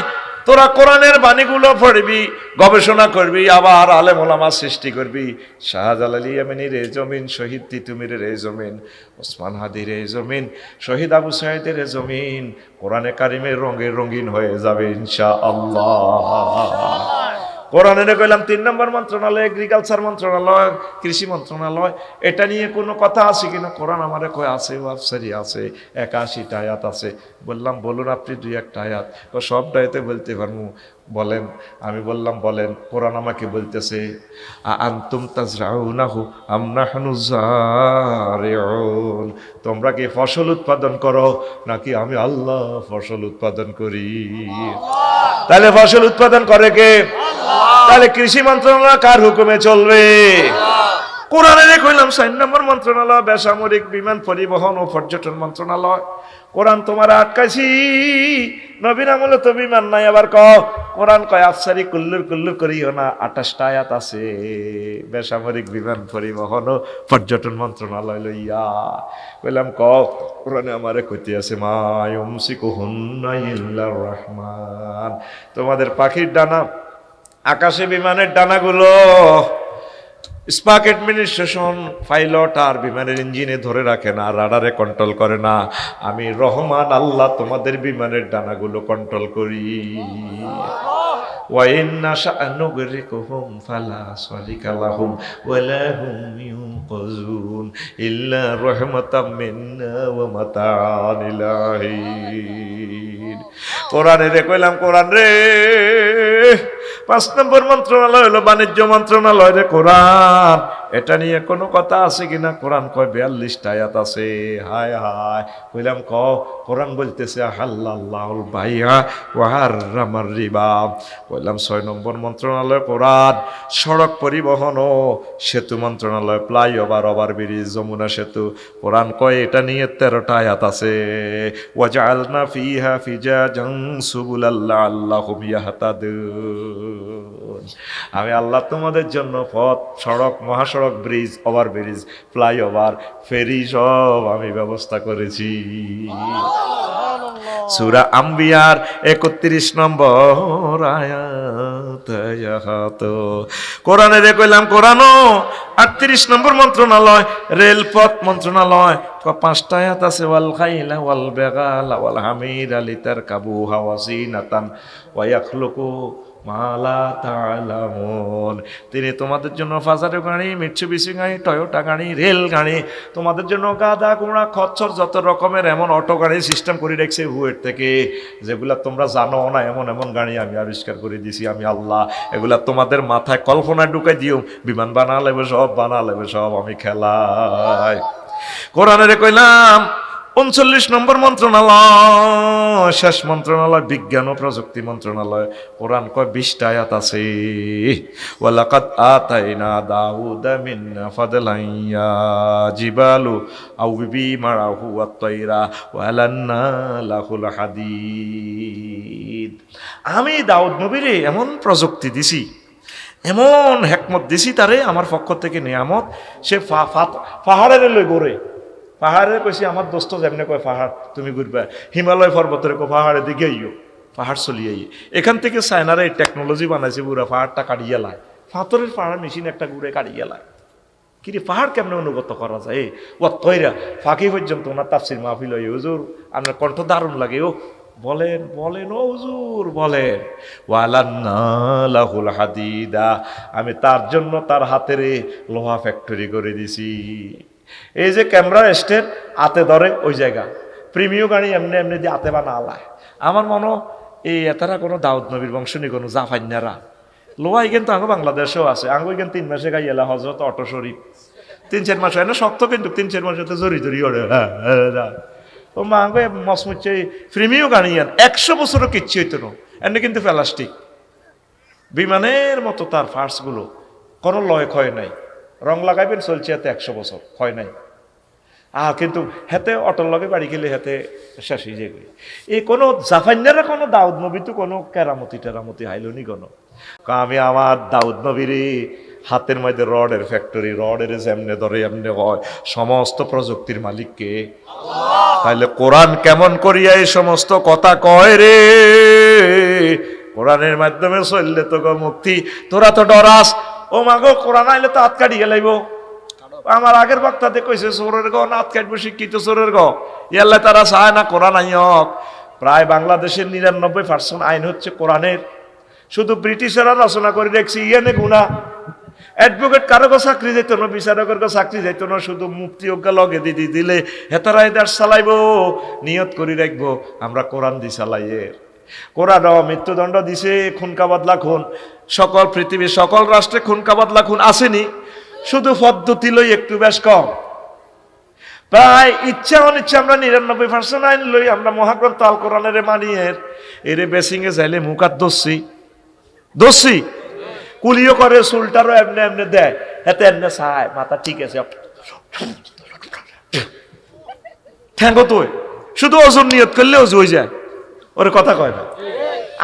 তোরা কোরআনের বাণীগুলো পড়বি, গবেষণা করবি, আবার আলেম ওলামা সৃষ্টি করবি। শাহজালাল ইয়ামানির এ জমিন, শহীদ তিতুমিরের এই জমিন, ওসমান হাদির এই জমিন, শহীদ আবু সাঈদের এই জমিন কোরআনে কারিমের রঙে রঙিন হয়ে যাবে ইনশাআল্লাহ। কোরআনে কইলাম 3 নম্বর মন্ত্রণালয় এগ্রিকালচার মন্ত্রণালয়, কৃষি মন্ত্রণালয়, এটা নিয়ে কোনো কথা আছে কিনা? কোরআন আমারে কয় আছে, ওয়াফসারি আছে, 81টা আয়াত আছে। বললাম বলুন আপনি 2-1টা আয়াত। ও সবটা এতে বলতে পারবো, বলেন। আমি বললাম বলেন। কোরআন আমাকে বলতেছে, আনতুম তাজরাউনাহু আম নাহনু যারিউন, তোমরা কি ফসল উৎপাদন করো নাকি আমি আল্লাহ ফসল উৎপাদন করি? তাহলে ফসল উৎপাদন করে কে? তাহলে কৃষি মন্ত্রণালয় কার হুকুমে চলবে? কোরআনে কইলাম 4 নম্বর মন্ত্রণালয় বেসামরিক বিমান পরিবহন ও পর্যটন মন্ত্রণালয়। কোরআন তোমার আটকাইছি, নবীর আমলে তো বিমান নাই, আবার কোরআন কয় আফসারি কুল্লুর কুল্লুর করিও না। 28টা আয়াত আছে বেসামরিক বিমান পরিবহন ও পর্যটন মন্ত্রণালয় লইয়া। কইলাম কোরআনে আমারে কইতে আছে, মা ইউমসিকুহুন্না ইল্লার রহমান, তোমাদের পাখির ডানা, আকাশে বিমানের ডানাগুলো স্পার্ক অ্যাডমিনিস্ট্রেশন পাইলট আর বিমানের ইঞ্জিনে ধরে রাখে না, রাডারে কন্ট্রোল করে না, আমি রহমান আল্লাহ তোমাদের বিমানের ডানাগুলো কন্ট্রোল করি। وَإِنْ نَشَأْ نُغْرِقْهُمْ فَلَا صَرِيخَ لَهُمْ وَلَا هُمْ يُنقَذُونَ إِلَّا رَحْمَةً مِنَّا وَمَتَاعًا إِلَى حِينٍ। কোরআনে রে কইলাম, কোরআন রে 5 নম্বর মন্ত্রণালয় হলো বাণিজ্য মন্ত্রণালয় রে কোরআন, এটা নিয়ে কোনো কথা আছে কিনা? কোরআন কয় 42টা আয়াত আছে। হায় হায়, কইলাম কোরআন বলতেছে আহাল্লাল্লাহুল বাইআ ওয়া হারামার রিবা। কইলাম 6 নম্বর মন্ত্রণালয় কোরআন, সড়ক পরিবহন ও সেতু মন্ত্রণালয়, ফ্লাইওভার, ওভারব্রিজ, যমুনা সেতু, কোরআন কয় এটা নিয়ে 13টা আয়াত আছে। ওয়াজআলনা ফিহা ফিজাজান সুবুলাল লাআল্লাহুম ইয়াহতাদুন, আমি আল্লাহ তোমাদের জন্য পথ, সড়ক, মহাসড়ক, ব্রিজ, ওভারব্রিজ, ফ্লাইওভার, ফেরি সব আমি ব্যবস্থা করেছি। সূরা আম্বিয়ার 31 নম্বর আয়াত। কোরআনে রে কইলাম, কোরআনও 38 নম্বর মন্ত্রণালয় রেলপথ মন্ত্রণালয়, 5টা আয়াত আছে। ওয়াল খাইলা ওয়াল বাগালা ওয়াল হামিরা লিতারকাবুহা ওয়া জিনাতান ওয়া ইয়াখলুকু মা লা তা'লামুন, তিনি তোমাদের জন্য ফাজারে গাড়ি, মিৎসুবিশি গাড়ি, টয়োটা গাড়ি, রেল গাড়ি, তোমাদের জন্য গাদা ঘোড়া খচ্চর যত রকমের এমন অটো গাড়ি সিস্টেম করে রেখেছে হুয়ের থেকে, যেগুলা তোমরা জানো না, এমন এমন গাড়ি আমি আবিষ্কার করে দিছি আমি আল্লাহ। এগুলা তোমাদের মাথায় কল্পনায় ঢুকাই দিও, বিমান বানা লেবে সব, বানা লেবে সব আমি খেলাই। কোরআনে কইলাম 39 নম্বর মন্ত্রণালয়, শেষ মন্ত্রণালয় বিজ্ঞান ও প্রযুক্তি মন্ত্রণালয়, কোরআন কয় 20টা আয়াত আছে। ওয়ালাকাদ আতাইনা দাউদা মিন্না ফাদলান ইয়া জিবালু আউবি মারাহু ওয়াত-তায়রা ওয়ালান্না লাহুল হাদিদ, আমি দাউদ নবীরে এমন প্রযুক্তি দিছি, এমন হিকমত দিছি তারে আমার পক্ষ থেকে নিয়ামত। সে পাহাড়ের লই গড়ে, পাহাড়ে কইছি আমার দোস্ত যেমনি কয় পাহাড় তুমি ঘুরবা, হিমালয় পর্বতের কো পাহাড়ের দিকে আইও, পাহাড় চলিয়ে এখান থেকে চায়নারা এই টেকনোলজি বানাইছে, পুরা পাহাড়টা কাটিয়ে লায়, পাথরের পাহাড় মেশিন একটা ঘুরে কাটিয়ে লায়। কিন্তু পাহাড় কেমনে অনুগত করা যায়? ও তৈরা ফাঁকি পর্যন্ত ওনার তাফসির মাহফিল হয়, হুজুর আপনার কণ্ঠ দারুণ লাগে, ও বলেন বলেন ও হুজুর বলেন। ওয়ালান্না লাহুল হাদিদা, আমি তার জন্য তার হাতের লোহা ফ্যাক্টরি করে দিছি। এই যে ক্যামেরা স্টেট আতে ধরে ওই জায়গা, প্রিমিয় গাড়ি এমনি এমনি দিয়ে আতে বানা আলায়। আমার মনে এই এতারা কোনো দাউদ নবীর বংশ নি, কোনো জাফাইনারা লোহাই কিন্তু আঙ্গ বাংলাদেশেও আছে, আঙ্গ এখানে 3 মাসে গাই এলা হজরত অটো শরীফ 3-4 মাস হয় না শক্ত, কিন্তু 3-4 মাসে তো জড়ি জড়ি ওরে ও মা আঙ্গ মসমুচ্ছে ফ্রিমিও গানিয়ান 100 বছরও কিচ্ছু হইতো না, এমনি কিন্তু প্লাস্টিক বিমানের মতো তার ফার্সগুলো কোনো লয় ক্ষয় নাই, রং লাগাইবেন চলছে এতে 100 বছর ক্ষয় নাই। কিন্তু হেতে অটল লগে বাড়ি গেলে হেতে শেষ হয়ে যাবে। এই কোনো জাফান্যারা কোনো দাউদ নবী তো কোনো কেরামতি টেরামতি হাইলনি কোনো, আমি আমার দাউদ নবীর হাতের মধ্যে রডের ফ্যাক্টরি, রডের যেমনে ধরে এমনি হয়, সমস্ত প্রযুক্তির মালিককে। তাইলে কোরআন কেমন করিয়া এই সমস্ত কথা কয় রে? কোরআনের মাধ্যমে চললে তো গো মুক্তি, তোরা তো ডরাস ও মাগো কোরআন আইলে তো হাত কাটিয়ে লাইব। আমার আগের বক্তাতে কইছে চোরের গ নাত কাটবো, শিক্ষিত চোরের গ ইয়াল্লা তারা চায় না কোরআন আইয়ক। প্রায় বাংলাদেশের 99% আইন হচ্ছে কোরআনের, শুধু ব্রিটিশেরা রচনা করে দেখছি ইয়ানে গুণা। অ্যাডভোকেট কারো চাকরি যেত না, বিচারকের চাকরি যেত না, শুধু মুফতি ওকে লগে দিদি দিলে হেতারাই দেশ চালাইব, নিয়ত করে রাখবো আমরা কোরআন দি চালাইয়ের। কোরআন মৃত্যুদণ্ড দিছে, খুনকাবাদলা খুন, সকল পৃথিবীর সকল রাষ্ট্রে খুনকাবাদলা খুন আসেনি, শুধু পদ্ধতি লই একটু বেশ কম। প্রায় ইচ্ছা অনিচ্ছা আমরা 99% আইন লই আমরা মহাগ্রন্থ আল কোরআনের মানিয়ে এরে বেসিংয়ে যাইলে মুখাত দোষী কুলিও করে, চুলটারও এমনি এমনি দেয়, এতে এমনি চায় মাথা ঠিক আছে ঠ্যাঙ্গ তুই শুধু ওজন নিয়ত করলে ওজু হয়ে যায়, ওরে কথা কয় না।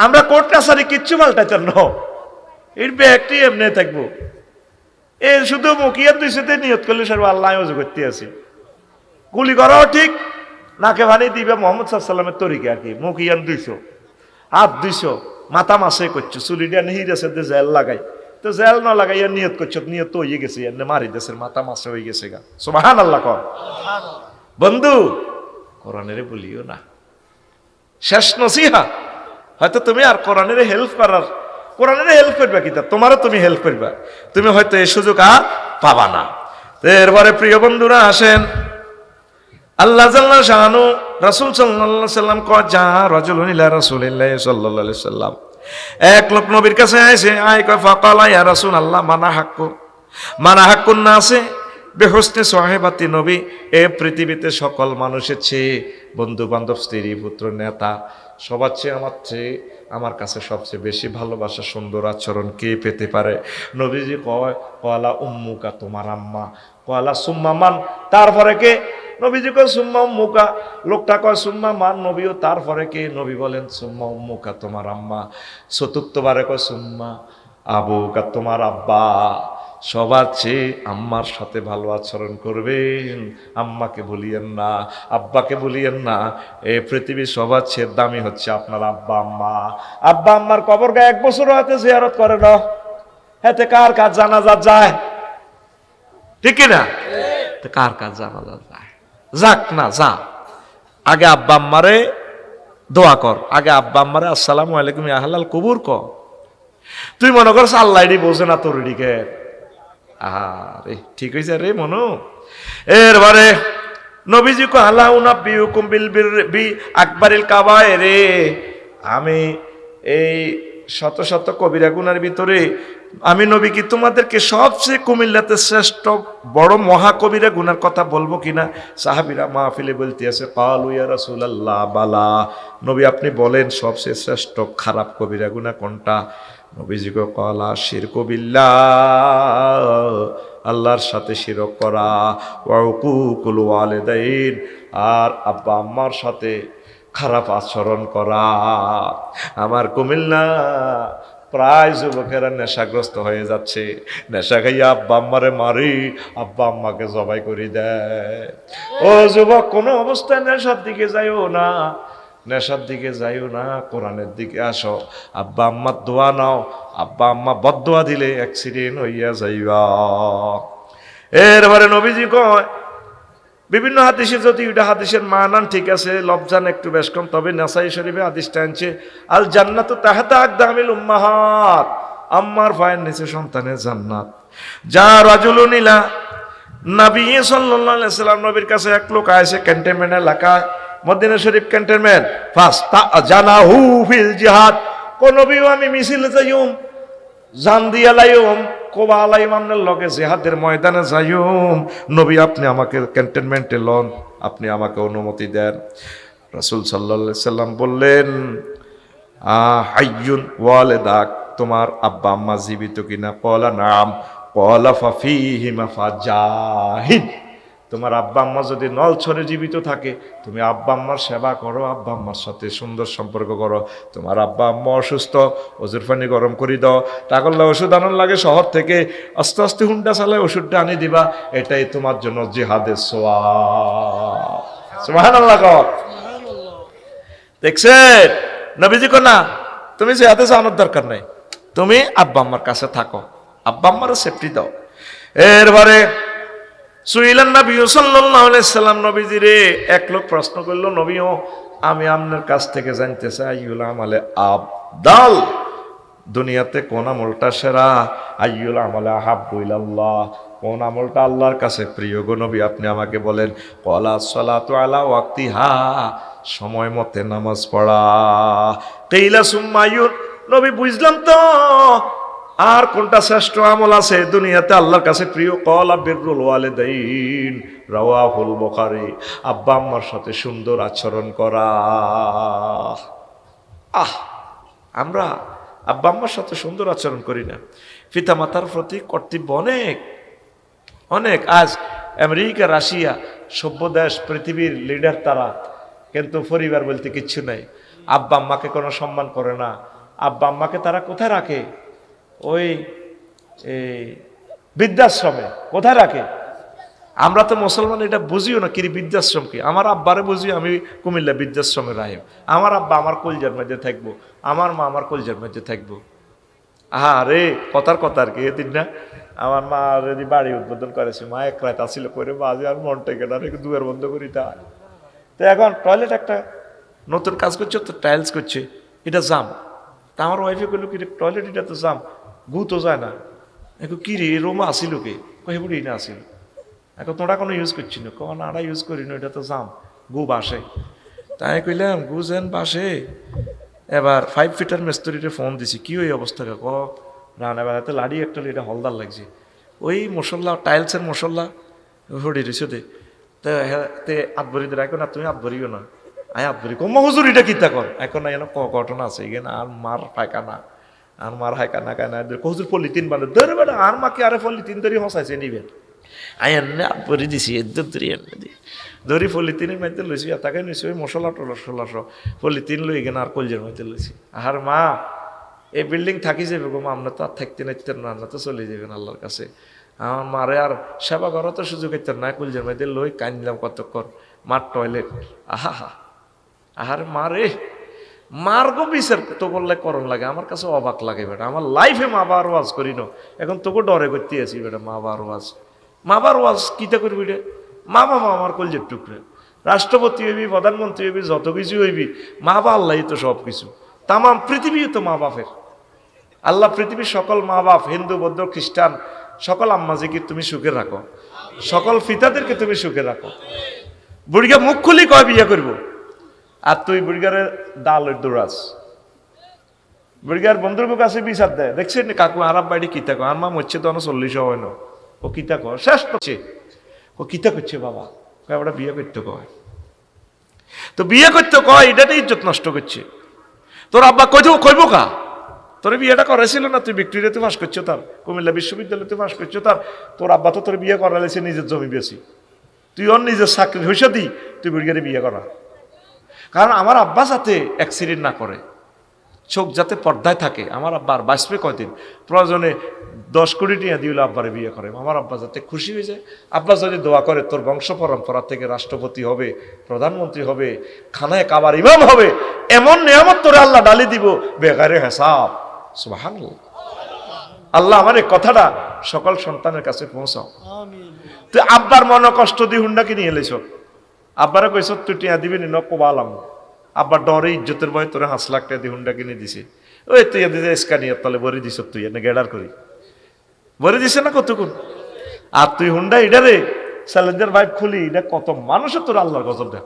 আমরা কোর্ট কাছারি কিচ্ছু পাল্টাইতাম না, এর ব্যাগটি এমনি থাকবো। এ শুধু মুখিয়াত দুইশোতে নিয়ত করলে সব আল্লাহ ওজু করতে আছি। গুলি করাও ঠিক, নাকে ভানি দিবে মোহাম্মদ সাল্লামের তরিকে আর কি। মুখিয়ান 200, হাত 200, মাথা মাসে করছো, চুলিটা নিহির আছে জেল লাগাই, তো জেল না লাগাই নিয়ত করছো, নিয়ত তো হয়ে গেছে, এমনি মারি দেশের মাথা মাসে হয়ে গেছে গা। সুবহানাল্লাহ কর বন্ধু, কোরআনের বলিও না। শেষ নসিহা, হয়তো তুমি আর কোরআনের হেল্প করার, কোরআনের হেল্প করবা কিতা, তোমারও তুমি হেল্প করবা, তুমি হয়তো এই সুযোগ আর পাবা না। এরপরে প্রিয় বন্ধুরা আসেন, আল্লাহ জাল্লা শানু রাসূল সাল্লাল্লাহু আলাইহি সাল্লাম কয় যা রাজুলুন ইলা রাসূলিল্লাহি সাল্লাল্লাহু আলাইহি সাল্লাম, এক লোক নবীর কাছে আইছে, আয় কয় ফাকালা ইয়া রাসূলুল্লাহ মানা হাক্কুন নাসে বেহুসনে সাহেবাতি নবী, এ পৃথিবীতে সকল মানুষের চেয়ে, বন্ধু বান্ধব স্ত্রী পুত্র নেতা সবার চেয়ে আমার কাছে সবচেয়ে বেশি ভালোবাসা সুন্দর আচরণ কে পেতে পারে? নবীজি কয় কয়লা উম্মুকা, তোমার আম্মা। কয়লা সুম্মা মান, তারপরে কে? নবীজি কয় সুম্মা উম্মুকা। লোকটা কয় সুম্মা মান, নবীও তারপরে কে? নবী বলেন সুম্মা উম্মুকা, তোমার আম্মা। চতুর্থবারে কয় সুম্মা আবুকা, তোমার আব্বা। সবার চেয়ে আম্মার সাথে ভালো আচরণ করবেন, আম্মাকে ভুলিয়েন না, আব্বাকে ভুলিয়েন না। এই পৃথিবীর সবার চেয়ে দামি হচ্ছে আপনার আব্বা আম্মা। আব্বা আম্মার কবর গায়ে 1 বছর হাতে জিয়ারত করে না, হাতে কার কাজ জানাজা যায়? ঠিক না? কার কাজ জানাজা যায়? যাক না, যা আগে আব্বা আম্মারে দোয়া কর, আগে আব্বা আম্মারে আসসালামু আলাইকুম আহলাল কবুর কর। তুই মনে করছ আল্লাহ বোঝে না তোর দিকে, আরে ঠিক হয়েছে রে মনু। এরপরে নবীজি কো আল্লাহ উনাব্বিউকুম বি আকবারিল কাবায়ের, আমি এই শত শত কবিরা গুনার ভিতরে আমি নবী কি তোমাদেরকে সবচেয়ে কুমিল্লাতে শ্রেষ্ঠ বড় মহাকবিরা গুনার কথা বলবো কিনা? সাহাবীরা মাহফিলে বলতে আছে ক্বালু ইয়া রাসূলুল্লাহ বালা, নবী আপনি বলেন সবচেয়ে শ্রেষ্ঠ খারাপ কবিরা গুনাহ কোনটা? নবীজি কো ক্বালা শিরকু বিল্লাহ, আল্লাহর সাথে শিরক করা, ওয়া উকুকুল ওয়ালিদাইন, আর আব্বা আম্মার সাথে খারাপ আচরণ করা। আমার কুমিল্লা প্রায় যুবকেরা নেশাগ্রস্ত হয়ে যাচ্ছে, নেশা খাইয়া আব্বা আম্মারে মারি, আব্বা আম্মাকে জবাই করে দেয়। ও যুবক, কোনো অবস্থায় নেশার দিকে যাইও না, নেশার দিকে যাইও না, কোরআনের দিকে আসো, আব্বা আম্মার দোয়া নাও। আব্বা আম্মা বদদোয়া দিলে অ্যাক্সিডেন্ট হইয়া যাইবা। এরপরে নবীজি কয় বিভিন্ন হাদিসে, যদি ওইটা হাদিসের মানান ঠিক আছে, লফজান একটু বেশ কম, তবে নাসাই শরীফে হাদিসটা আনছে আল জান্নাতু তাহতা আকদামিল উম্মাহাত, আম্মার পায়ের নিচে সন্তানের জান্নাত। যা রাজুলুন ইলা নবী সাল্লাল্লাহু আলাইহি সাল্লাম, নবীর কাছে এক লোক আইছে ক্যান্টনমেন্ট এলাকা, মদিনা শরীফ ক্যান্টনমেন্ট, ফাস্তা জানাহু ফিল জিহাদ। কোন নবীও আমি মিছিলে যাইম, জান দিয়া লাইম কোবা আলাইম আমনের লগে জিহাদের ময়দানে যাইম, নবী আপনি আমাকে ক্যান্টনমেন্টে লন, আপনি আমাকে অনুমতি দেন। রাসূল সাল্লাল্লাহু আলাইহি সাল্লাম বললেন, হাইয়ুন ওয়ালিদাক, তোমার আব্বা আম্মা জীবিত কিনা? ক্বালা নাম। ক্বালা ফাফিহিমা ফাজাহিদ, তোমার আব্বা আম্মা যদি নলছরে জীবিত থাকে তুমি আব্বা আম্মার সেবা করো, আব্বা আম্মার সাথে সুন্দর সম্পর্ক করো। তোমার আব্বা আম্মা অসুস্থ, ওজুর পানি গরম করে দাও, টাকল্লা ওষুধ আনার লাগে শহর থেকে, আস্তে আস্তে হুন্ডা চালায় ওষুধটা আনি দিবা, এটাই তোমার জন্য জিহাদের সওয়াব। সুবহানাল্লাহ। দেখছেন নবীজি কো না তুমি জিহাদে যাওয়ার দরকার নাই, তুমি আব্বা আম্মার কাছে থাকো, আব্বা আম্মারও সেফটি দাও। এরপরে সুইলান নবী সাল্লাল্লাহু আলাইহি সাল্লাম, নবীজি রে এক লোক প্রশ্ন করলো, নবীও আমি আপনার কাছ থেকে জানতে চাই আইয়ুল আমালে আফদাল, দুনিয়াতে কোন আমলটা সেরা? আইয়ুল আমালে আহাব্বু ইলাল্লাহ, কোন আমলটা আল্লাহর কাছে প্রিয় গো নবী আপনি আমাকে বলেন। ক্বালা সালাতু আলা ওয়াক্তিহা, সময় মতে নামাজ পড়া। কিলা সুম্মা আইয়ুন, নবী বুঝলাম তো, আর কোনটা শ্রেষ্ঠ আমল আছে দুনিয়াতে আল্লাহর কাছে প্রিয়? ক্বালা বিররুল ওয়ালিদাইন, রাওয়াহুল বুখারী, আব্বা আম্মার সাথে সুন্দর আচরণ করা। আমরা আব্বা আম্মার সাথে সুন্দর আচরণ করি না। পিতা মাতার প্রতি কর্তব্য অনেক অনেক। আজ আমেরিকা, রাশিয়া সভ্য দেশ, পৃথিবীর লিডার তারা, কিন্তু পরিবার বলতে কিচ্ছু নাই। আব্বা আম্মাকে কোনো সম্মান করে না। আব্বা আম্মাকে তারা কোথায় রাখে? ওই বৃদ্ধাশ্রমে। কোথায় রাখে? আমরা তো মুসলমান, এটা বুঝিও না কি বৃদ্ধাশ্রম কি। আমার আব্বারে বুঝি আমি কুমিল্লা বৃদ্ধাশ্রমে রাহিম, আমার আব্বা আমার কলজার মধ্যে থাকবো, আমার মা আমার কলজার মধ্যে থাকবো। রে কথার কথা আর কি। এদিন না আমার মা যদি বাড়ি উদ্বোধন করেছে, মা এক রাত আসিল করে বাজে আর মনটা কেনা রেখে দুয়ার বন্ধ করি তা। তো এখন টয়লেট একটা নতুন কাজ করছে, তো টাইলস করছে, এটা জাম। তা আমার ওয়াইফে কইল কি টয়লেট এটা তো জাম, গু তো যায় না। এখন কি রে রোমা আসিল কে? কহিবুড়ি না আসিল। এখন তোরা কোনো ইউজ করছি না? কখন আড়া ইউজ করি না, এটা তো জাম, গু বাসে। তাই কইলাম গু যেন বাসে। এবার 5 ফিটার মিস্ত্রিতে ফোন দিছি, কি ওই অবস্থা? ক রান এবার হাতে লাড়ি একটা এটা হলদার লাগছে, ওই মশলা টাইলসের মশলা হড়ি রয়েছে দে। তো আতবরি দে এখন, আর তুমি আতবরিও না, আয় আতবরি কম হুজুর এটা কিতা কর এখন। না ঘটনা আছে এখানে, আর মার পায়খানা, আর মার হায়কানা কায়না হুজুর পলিথিন বাঁধে ধরে বেটা, আর মাকে আরে পলিথিন ধরি হসাইছে নিবেন। আয় এনে আতবরি দিছি এদের ধরি এনে দি ধরি পলিথিনের মধ্যে লইছি, তাকে নিছি ওই মশলা টলা পলিথিন লই গেন আর কলজের মধ্যে লইছি। আর মা এই বিল্ডিং থাকি যাবে গো মা, আমরা তো আর থাকতে নাইতেন না, আমরা তো চলে যাবেন আল্লাহর কাছে। আমার মারে আর সেবা করার তো সুযোগ হইতেন না, কলজের মধ্যে লই কানলাম কতক্ষণ। মার টয়লেট, আহার মারে মার গো বিচার তো বললে করণ লাগে, আমার কাছে অবাক লাগে বেটা। আমার লাইফে মা বাবার ওয়াজ করি না, এখন তোকে ডরে করতে আছি বেটা। মা বাবার ওয়াজ, মা বাবার ওয়াজ কিতা করবি রে? মা বাবা আমার কলজের টুকরে, রাষ্ট্রপতি হইবি, প্রধানমন্ত্রী হইবি, যত কিছু হইবি, মা বাবা আল্লাহই তো সব কিছু। তাম পৃথিবী তো মা বাপের। আল্লাহ পৃথিবীর সকল মা বাপ, হিন্দু বৌদ্ধ খ্রিস্টান সকল আম্মাজিকে তুমি সুখে রাখো, সকল ফিতাদেরকে তুমি সুখে রাখো। বুড়িগা মুখ খুলি কয় বিয়ে করবো, আর তুই বুড়িগারে ডালের দৌড়াস। বুড়িগার বন্ধুর কাছে বিচার দেয়, দেখছেন কাকু আরাম বাড়ি কিতা কো, আর মা মরছে তো 40 হয় না, ও কিতা কর শেষ করছে, ও কিতা করছে বাবা, ওটা বিয়ে করতে কয়। তো বিয়ে করতে কয়, এটাতে ইজ্জত নষ্ট করছে। তোর আব্বা কইব কা তোর বিয়েটা করেছিল না? তুই ভিক্টোরিয়াতে পাস করছো, তার কুমিল্লা বিশ্ববিদ্যালয়তে পাস করছো, তোর আব্বা তো তোর বিয়ে করালেছে নিজের জমি বেশি, তুই ওর নিজের চাকরির হইসা দি তুই বুড়িগারে বিয়ে করা। কারণ আমার আব্বা যাতে অ্যাক্সিডেন্ট না করে, চোখ যাতে পর্দায় থাকে, আমার আব্বার বাঁচবে কয়দিন, প্রয়োজনে 10 কোটি টাকা দিলে আব্বারে বিয়ে করে, আমার আব্বা যাতে খুশি হয়ে যায়। আব্বা যদি দোয়া করে তোর বংশ পরম্পরা থেকে রাষ্ট্রপতি হবে, প্রধানমন্ত্রী হবে, খানায় কাবার ইমাম হবে, এমন নিয়ামত তোরে আল্লাহ ডালি দিব বেগারে হিসাব। সুবহানাল্লাহ। আল্লাহ আমার এই কথাটা সকল সন্তানের কাছে পৌঁছাও। তুই আব্বার মনে কষ্ট দিয়ে হুন্ডা কিনে এলেছ, আব্বারা কইস তুই টিয়া দিবি নি কোবালাম, আব্বার ডরে ইজ্জতের ভয় তোরে 5 লাখ টাকা দিয়ে হুন্ডা কিনে দিছে। ওই তুই এদিকে স্কানিয়ার তলে ভরে দিস, তুই এনে গেডার করি ভরে দিছে না কতক্ষণ। আর তুই হুন্ডা এটা রে স্যালেন্ডার ভাইব খুলি, এটা কত মানুষের তোর আল্লাহর গজব দেয়।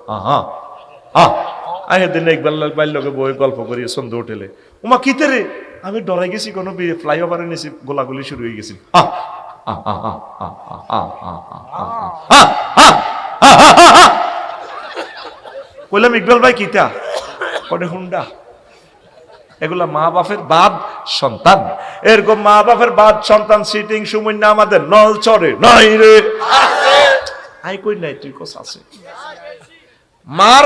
আহেদিন ইকবাল লোকে বই গল্প করি সন্ধ্যে হোটেলে, ওমা কিতে রে আমি ডরাই গেছি, কোনো ফ্লাইওভারের নিচে গোলাগুলি শুরু হয়ে গেছি। বললাম ইকবাল ভাই কিতা? কনে হুন্ডা। এগুলা মা বাপের বাদ সন্তান। এরকম মা বাপের বাদ সন্তান সিটিং সময় না আমাদের নল চড়ে নাই রে। আই কই নাই, তুই কস আছে। মার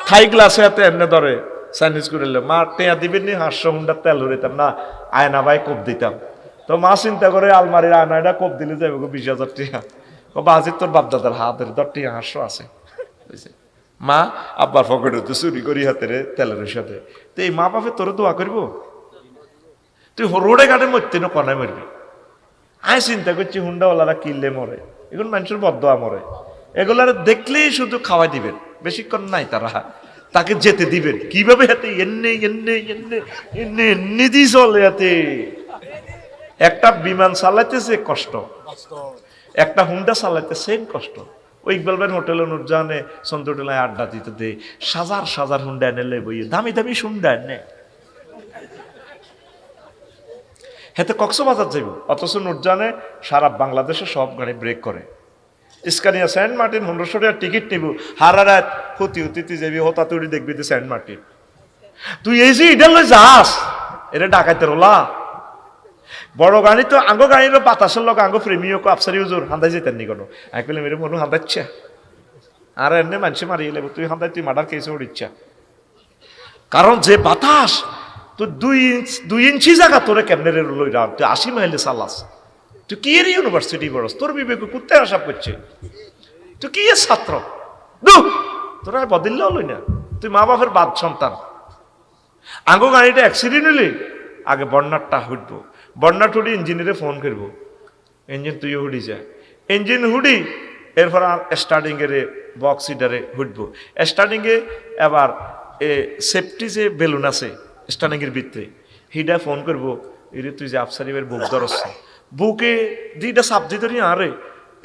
থাই গ্লাসে হাতে এমনি ধরে চাইনিজ করে মা টেয়া দিবেন নি, 500 হুন্ডা তেল হইতাম না, আয়না ভাই কোপ দিতাম। তো মা চিন্তা করে আলমারির আয়নাটা কোপ দিলে যাবে 20,000 টাকা। বাজির তোর বাপদাদার হাতের 10 টাকা 500 আছে। মা আব্বার পকেটে তো চুরি করি হাতের তেলের সাথে। তো এই মা বাপে তোরে দোয়া করবো? তুই রোডে ঘাটে মরতে না কনায় মরবি। আয় চিন্তা করছি হুন্ডাওয়ালারা কিনলে মরে, এখন মানুষের বদয়া মরে। এগুলার দেখলেই শুধু খাওয়াই দিবেন, বেশিক্ষণ নাই তারা, তাকে যেতে দিবেন কিভাবে? হাতে এনে এনে এনে এনে এনে দিয়ে চলে হাতে। একটা বিমান চালাইতেছে কষ্ট, একটা হুন্ডা চালাইতে সেম কষ্ট। ওই ইকবাল ভাই হোটেলে নুরজাহানে চন্দ্রটোলায় আড্ডা দিতে দে, সাজার সাজার হুন্ডা এনে বই, দামি দামি হুন্ডা এনে হেতে কক্সবাজার যাইব। অথচ নুরজাহানে সারা বাংলাদেশে সব গাড়ি ব্রেক করে। স্কানিয়া সেন্ট মার্টিন 1500 টাকার টিকিট নিব, হারা রাত হতি হতি যাবি, হতাতুড়ি দেখবি তো সেন্ট মার্টিন। তুই এই যে ইডাল যাস, এটা ডাকাইতে রোলা বড় গাড়ি তো আঙ্গ গাড়ির বাতাসের লোক আঙ্গ প্রেমীয় আফসারি হুজুর হান্দাই যেতেন নি কোনো। এক পেলে মেরে মনু হান্দাচ্ছে, আর এমনি মানুষে মারিয়ে লেব, তুই হান্দাই তুই মার্ডার কেসে ওর ইচ্ছা। কারণ যে বাতাস তুই 2 ইঞ্চি জায়গা তোরে কেমনে লই রাম, তুই 80 মাইলে চালাস। তুই কি এর ইউনিভার্সিটি বড়স, তোর বিবেক কুত্তে আশা করছে, তুই কি এর ছাত্র? তোরা বদিল্লা হলই না, তুই মা বাপের বাদ সন্তান। আঙ্গ গাড়িটা অ্যাক্সিডেন্ট হইলে আগে বর্ণারটা হুটবো, বন্যা ঠুড়ি ইঞ্জিনিয়ারে ফোন করবো, ইঞ্জিন তুইও হুডি যা, ইঞ্জিন হুডি এরপর স্টার্টিং এর বক্স সিডারে হুটবো, স্টার্টিং এ এবার সেফটি যে বেলুন আছে স্টার্টিং এর ভিতরে হিডা ফোন করবো, এরে তুই যে আফসারিবের বুক ধরছে, বুকে দুইটা সাবজি ধরি আরে।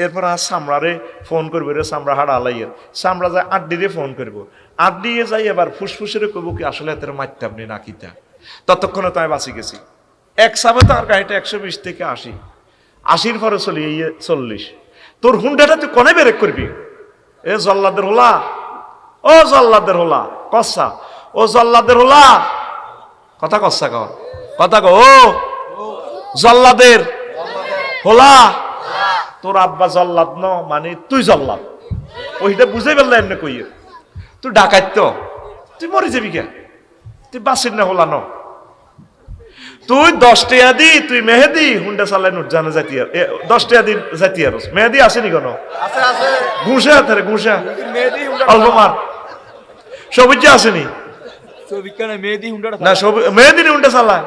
এরপর আর সামড়ারে ফোন করবো, রে সামড়া হাড় আলাইয়ের, সামড়া যায় আড্ডিরে ফোন করবো, আড্ডিয়ে যাই এবার ফুসফুসের করবো কি আসলে এত মারতে আপনি নাকিতা। ততক্ষণে তো আমি বাঁচি গেছি। এক সাবে তার গাড়িটা 120 থেকে 80, 80-র পরে চলি 40। তোর হুন্ডাটা তুই কনে বেরেক করবি? এ জল্লাদের হোলা, ও জল্লাদের হোলা কসা, ও জল্লাদের হোলা কথা কসা কর, কথা কো, ও জল্লাদের হোলা। তোর আব্বা জল্লাদ ন মানে তুই জল্লাদ, ওইটা বুঝে ফেললে এমনি কইয়ে তুই ডাকাইত, তুই মরে যাবি কে? তুই বাসির না হোলা ন, তুই 10 টাকা দি তুই মেহেদি হুন্ডা চালাই নুরজাহানে যাইতি, 10 টাকা দিন যাইতি আর মেহেদি আসেনি কেন? ঘুষা থাকে ঘুষা অল্প মার সবুজ আসেনি না, মেহেদি হুন্ডা চালায়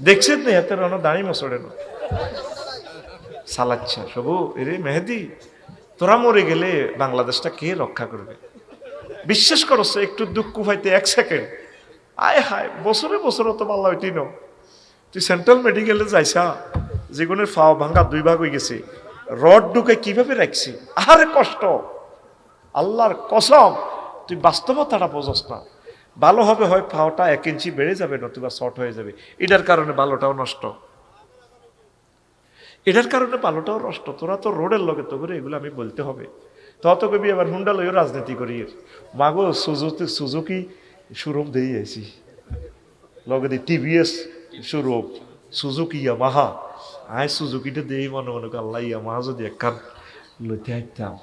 দেখছেন না, এত রানো দাঁড়ি মশড়ে না চালাচ্ছা সবু। এরে মেহেদি তোরা মরে গেলে বাংলাদেশটা কে রক্ষা করবে? বিশ্বাস করছে একটু দুঃখ পাইতে 1 সেকেন্ড, আয় হায় বছরে বছর তো ভালো হইতি ন। তুই সেন্ট্রাল মেডিকেলে যাইছা, যেগুনের ফাও ভাঙ্গা 2 ভাগ হয়ে গেছে, রড ঢুকে কিভাবে রাখছি, আরে কষ্ট, আল্লাহর কসম তুই বাস্তবতাটা বোঝস না। ভালো হবে হয় ফাওটা 1 ইঞ্চি বেড়ে যাবে, নতুবা শর্ট হয়ে যাবে, এটার কারণে ভালোটাও নষ্ট, এটার কারণে ভালোটাও নষ্ট। তোরা তো রোডের লগে তো করে এগুলো আমি বলতে হবে। তত কবি আবার হুন্ডা লইও রাজনীতি করি, মাগো সুজুকি সুরম দিয়ে আইছি, লগে দিয়ে টিভিএস সুরম, সুজুকি ইয়ামাহা, আয় সুজুকিটা দিয়েই মনে মনে আল্লাহ ইয়ামাহা যদি একখান লইতে আইতাম।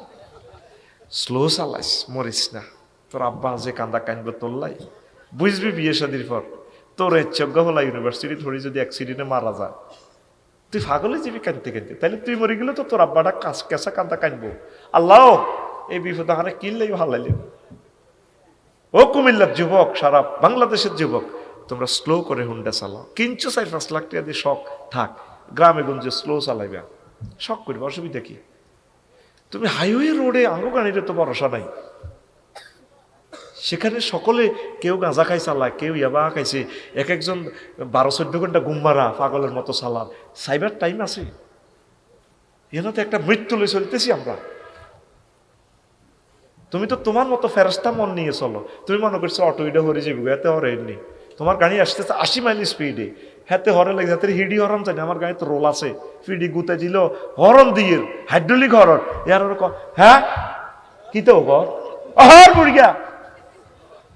স্লো চালাইস, মরিস না, তোর আব্বা যে কান্দা কানব তোল্লাই বুঝবি বিয়ে শাদির পর তোর ইচ্ছজ্ঞ হলা ইউনিভার্সিটি ধরে যদি অ্যাক্সিডেন্টে মারা যায়, তুই পাগলে যাবি কানতে কানতে, তাহলে তুই মরে গেলে তো তোর আব্বাটা কেঁচা কান্দা কানবো, আল্লাহ এই বিপদ হারে কিনলেই হালাইলেন। ও কুমিল্লার যুবক, সারা বাংলাদেশের যুবক, তোমরা স্লো করে হুন্ডা চালাও, কিনছো 4-5 লাখ টাকা দিয়ে শখ থাক, গ্রামে গঞ্জে স্লো চালাইবে, শখ করবে, অসুবিধা কি? তুমি হাইওয়ে রোডে আঙ্গো গাড়িতে তো ভরসা নাই, সেখানে সকলে কেউ গাঁজা খাই চালায়, কেউ ইয়াবা খাইছে, এক একজন 12-14 ঘন্টা ঘুম মারা পাগলের মতো চালান, সাইবার টাইম আছে? এখানে তো একটা মৃত্যু লই চলতেছি আমরা। তুমি তো তোমার মতো ফেরস্তা মন নিয়ে চলো, তুমি মনে করছো অটো এটা হরে যাবি, এতে হরে এমনি তোমার গাড়ি আসতেছে 80 মাইল স্পিডে, হাতে হরন লাগে, হাতের হিডি হরন চাই আমার গাড়ি তো রোল আছে, ফিডি গুতে দিল হরন দিয়ে হাইড্রোলিক হরন, ইয়ার হ্যাঁ কি তো হর বুড়িয়া,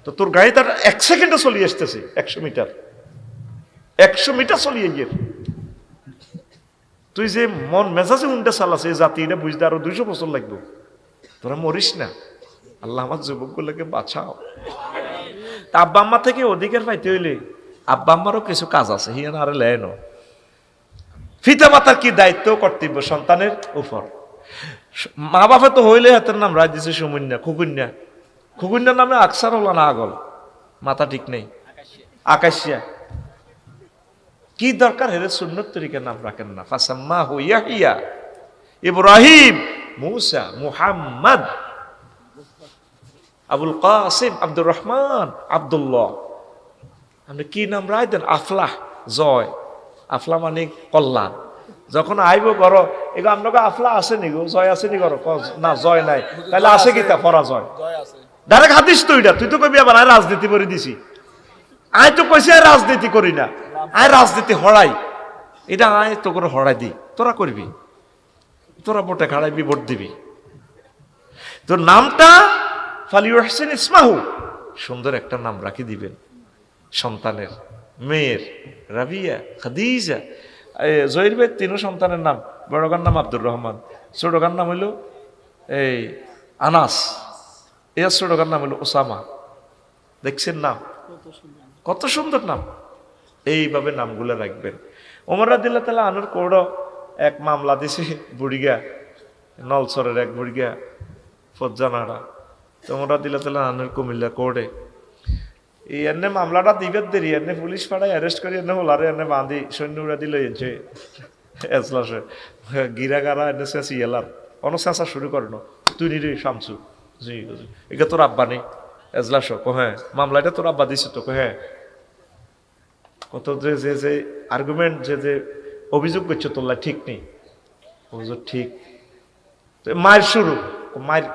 তো তোর গাড়ি তার 1 সেকেন্ডে চলিয়ে আসতেছে 100 মিটার, 100 মিটার চলিয়ে গিয়ে তুই যে মন মেজাজে উন্ডে চালাছে জাতি, এটা বুঝতে আরো 200 বছর লাগবে। তোরা মরিস না, আল্লাহ আমার যুবকগুলোকে বাঁচাও। তা আব্বা আম্মা থেকে অধিকার পাইতে হইলে আব্বা আম্মারও কিছু কাজ আছে, হিয়ান আরে লেন। পিতা মাতার কি দায়িত্ব কর্তব্য সন্তানের উপর। মা বাবা তো হইলে হাতের নাম রাজ দিছে সুমন্যা, খুকুন্যা, খুকুন্যার নামে আকসার হল না আগল, মাথা ঠিক নেই, আকাশিয়া। কি দরকার হেরে সুন্নত তরিকার নাম রাখেন না। ফাসাম্মা ইয়াহিয়া, ইব্রাহিম, মুসা, মুহাম্মদ, আবুল কাসিম, আব্দুর রহমান, আব্দুল্লাহ। আপনি কি নাম রায় দেন? আফলাহ, জয়। আফলা মানে কল্যাণ। যখন আইব ঘর এগো আপনাকে আফলা আছে নি গো, জয় আছে নি ঘর? না জয় নাই, তাহলে আছে কি তা পরাজয়? ডাইরেক্ট হাদিস তো এটা, তুই তো কবি আবার আয় রাজনীতি করে দিছি। আয় তো কইছি আয় রাজনীতি করি না, আয় রাজনীতি হড়াই, এটা আয় তো করে হড়াই দি, তোরা করবি, তোরা ভোটে খাড়াইবি, ভোট দিবি। তোর নামটা ফালিউহসিন ইসমাহু, সুন্দর একটা নাম রাখি দিবেন সন্তানের, মেয়ের রাবিয়া, খাদিজা। জহির ভাই 3 সন্তানের নাম, বড়গার নাম আব্দুর রহমান, ছোটগার নাম হইল এই আনাস, এর ছোটগার নাম হইল ওসামা। দেখছেন নাম কত সুন্দর নাম, এইভাবে নামগুলো রাখবেন। ওমর রাদিয়াল্লাহু তাআলা আনুর কোড় এক মামলা দিছে বুড়িগা, নলসরের এক বুড়িগা ফজ্জানারা। তো ওমর রাদিয়াল্লাহু তাআলা আনুর কুমিল্লা কোর্টে এই এনে মামলাটা দিবে দেরি, এনে পুলিশ পাড়ায় অ্যারেস্ট করি, এনে হলারে এনে বাঁধি সৈন্য উড়া দিল এনছে এজলাসে গিরাগারা এনে শেষ ইয়েলার অনেক চেঁচা শুরু করে না, তুই নিরে শামসু এটা তোর আব্বা নেই এজলাস, হ্যাঁ মামলা এটা তোর আব্বা দিছে তো, হ্যাঁ কত যে যে যে আর্গুমেন্ট যে যে অভিযোগ করছে তোর ঠিক নেই, অভিযোগ ঠিক। মায়ের শুরু,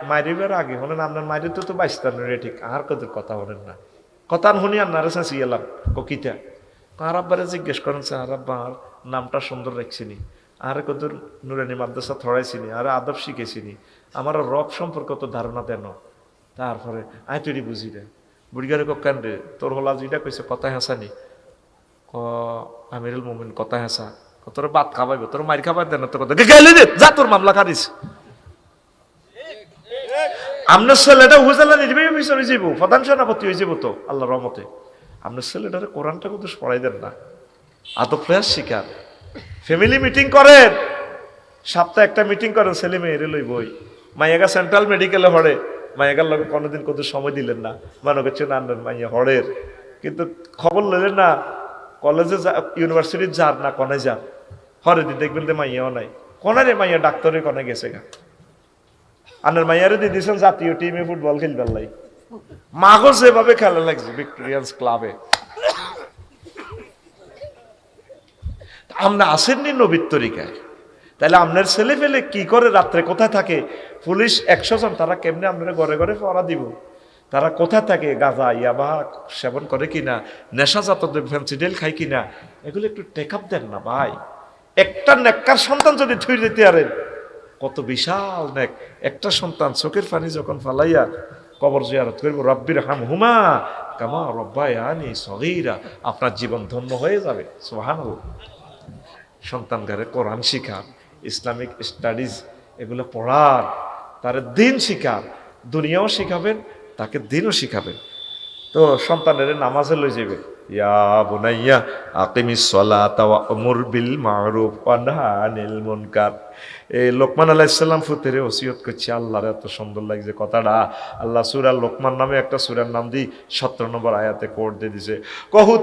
মায়ের আগে হলেন আপনার মায়ের তো বাইস্তান রে, ঠিক আর কত কথা বলেন না, কথা শুনি আপনারা চেঁচি এলাম ককিটা। আর আব্বারে জিজ্ঞেস করেন, আর আব্বার নামটা সুন্দর রাখছিনি, আর কত নুরানি মাদ্রাসা ছড়াইছিনি, আর আদব শিখেছিনি, আমার রব সম্পর্কে তো ধারণা দেন। তারপরে আয় তৈরি বুঝি রে বুড়িগারে কেন রে, তোর হলা যেটা কইছে কথা হাসানি, আমিরুল মোমিন কথা হাসা, তোর বাদ খাবাইব, তোর মার খাবার দেন, তোর কথা গেলে দে যা, তোর মামলা কারিস। আপনার ছেলেটা উপজেলা নির্বাহী অফিসার হয়ে যাবো, প্রধান সেনাপতি হয়ে যাবো তো আল্লাহ রহমতে। আপনার ছেলেটারে কোরআনটা কিন্তু পড়াই দেন না, আদব প্রয়াস শিকার। ফ্যামিলি মিটিং করেন, সপ্তাহে একটা মিটিং করেন, ছেলে মেয়েরে লই বই। মাইয়াগা সেন্ট্রাল মেডিকেলে হড়ে, মাইয়াগার লগে কোনোদিন কত সময় দিলেন না, মনে করছেন আনলেন মাইয়া হড়ের, কিন্তু খবর লইলেন না কলেজে ইউনিভার্সিটি যার না কনে যান, হরে দি দেখবেন যে মাইয়াও নাই, কনে মাইয়া ডাক্তারে কনে গেছে গা। আনের মাইয়ারে দিয়ে দিয়েছেন জাতীয় টিমে ফুটবল খেলবার লাই, মাগো যেভাবে খেলা লাগছে ভিক্টোরিয়ান্স ক্লাবে। আমরা আসেননি নবীর তরিকায়, তাহলে আপনার ছেলে ফেলে কি করে, রাত্রে কোথায় থাকে, পুলিশ 100 জন, তারা কেমনে আপনারা ঘরে ঘরে পড়া দিব, তারা কোথায় থাকে, গাঁজা ইয়াবা সেবন করে কিনা, নেশাজাত ফেন্সিডেল খায় কিনা, এগুলো একটু টেক আপ দেন না ভাই। একটা নেককার সন্তান যদি থুই দিতে পারেন, কত বিশাল নেক। একটা সন্তান চোখের পানি যখন ফালাইয়া কবর জিয়ারত করব, রব্বির হামহুমা কামা রব্বায়ানি সগীরা, আপনার জীবন ধন্য হয়ে যাবে। সুবহানাল্লাহ। সন্তান ঘরে কোরআন শিখার, ইসলামিক স্টাডিজ এগুলো পড়ার, তার দিন শিখার, দুনিয়াও শিখাবেন, তাকে দিনও শিখাবেন। তো সন্তানের নামাজে লই যাবে, ইয়া বুনাইয়া আকিমিস সালাতা ওয়া আমুর বিল মারুফ ওয়া নাহি আনিল মুনকার। এই লোকমান আলাইহিস সালাম ফুতেরে ওসিয়ত করছে, আল্লাহর এত সুন্দর লাগছে কথাটা। আল্লাহ সূরা লোকমান নামে একটা সূরার নাম দি 17 নম্বর আয়াতে কোড দিয়ে দিছে, কহু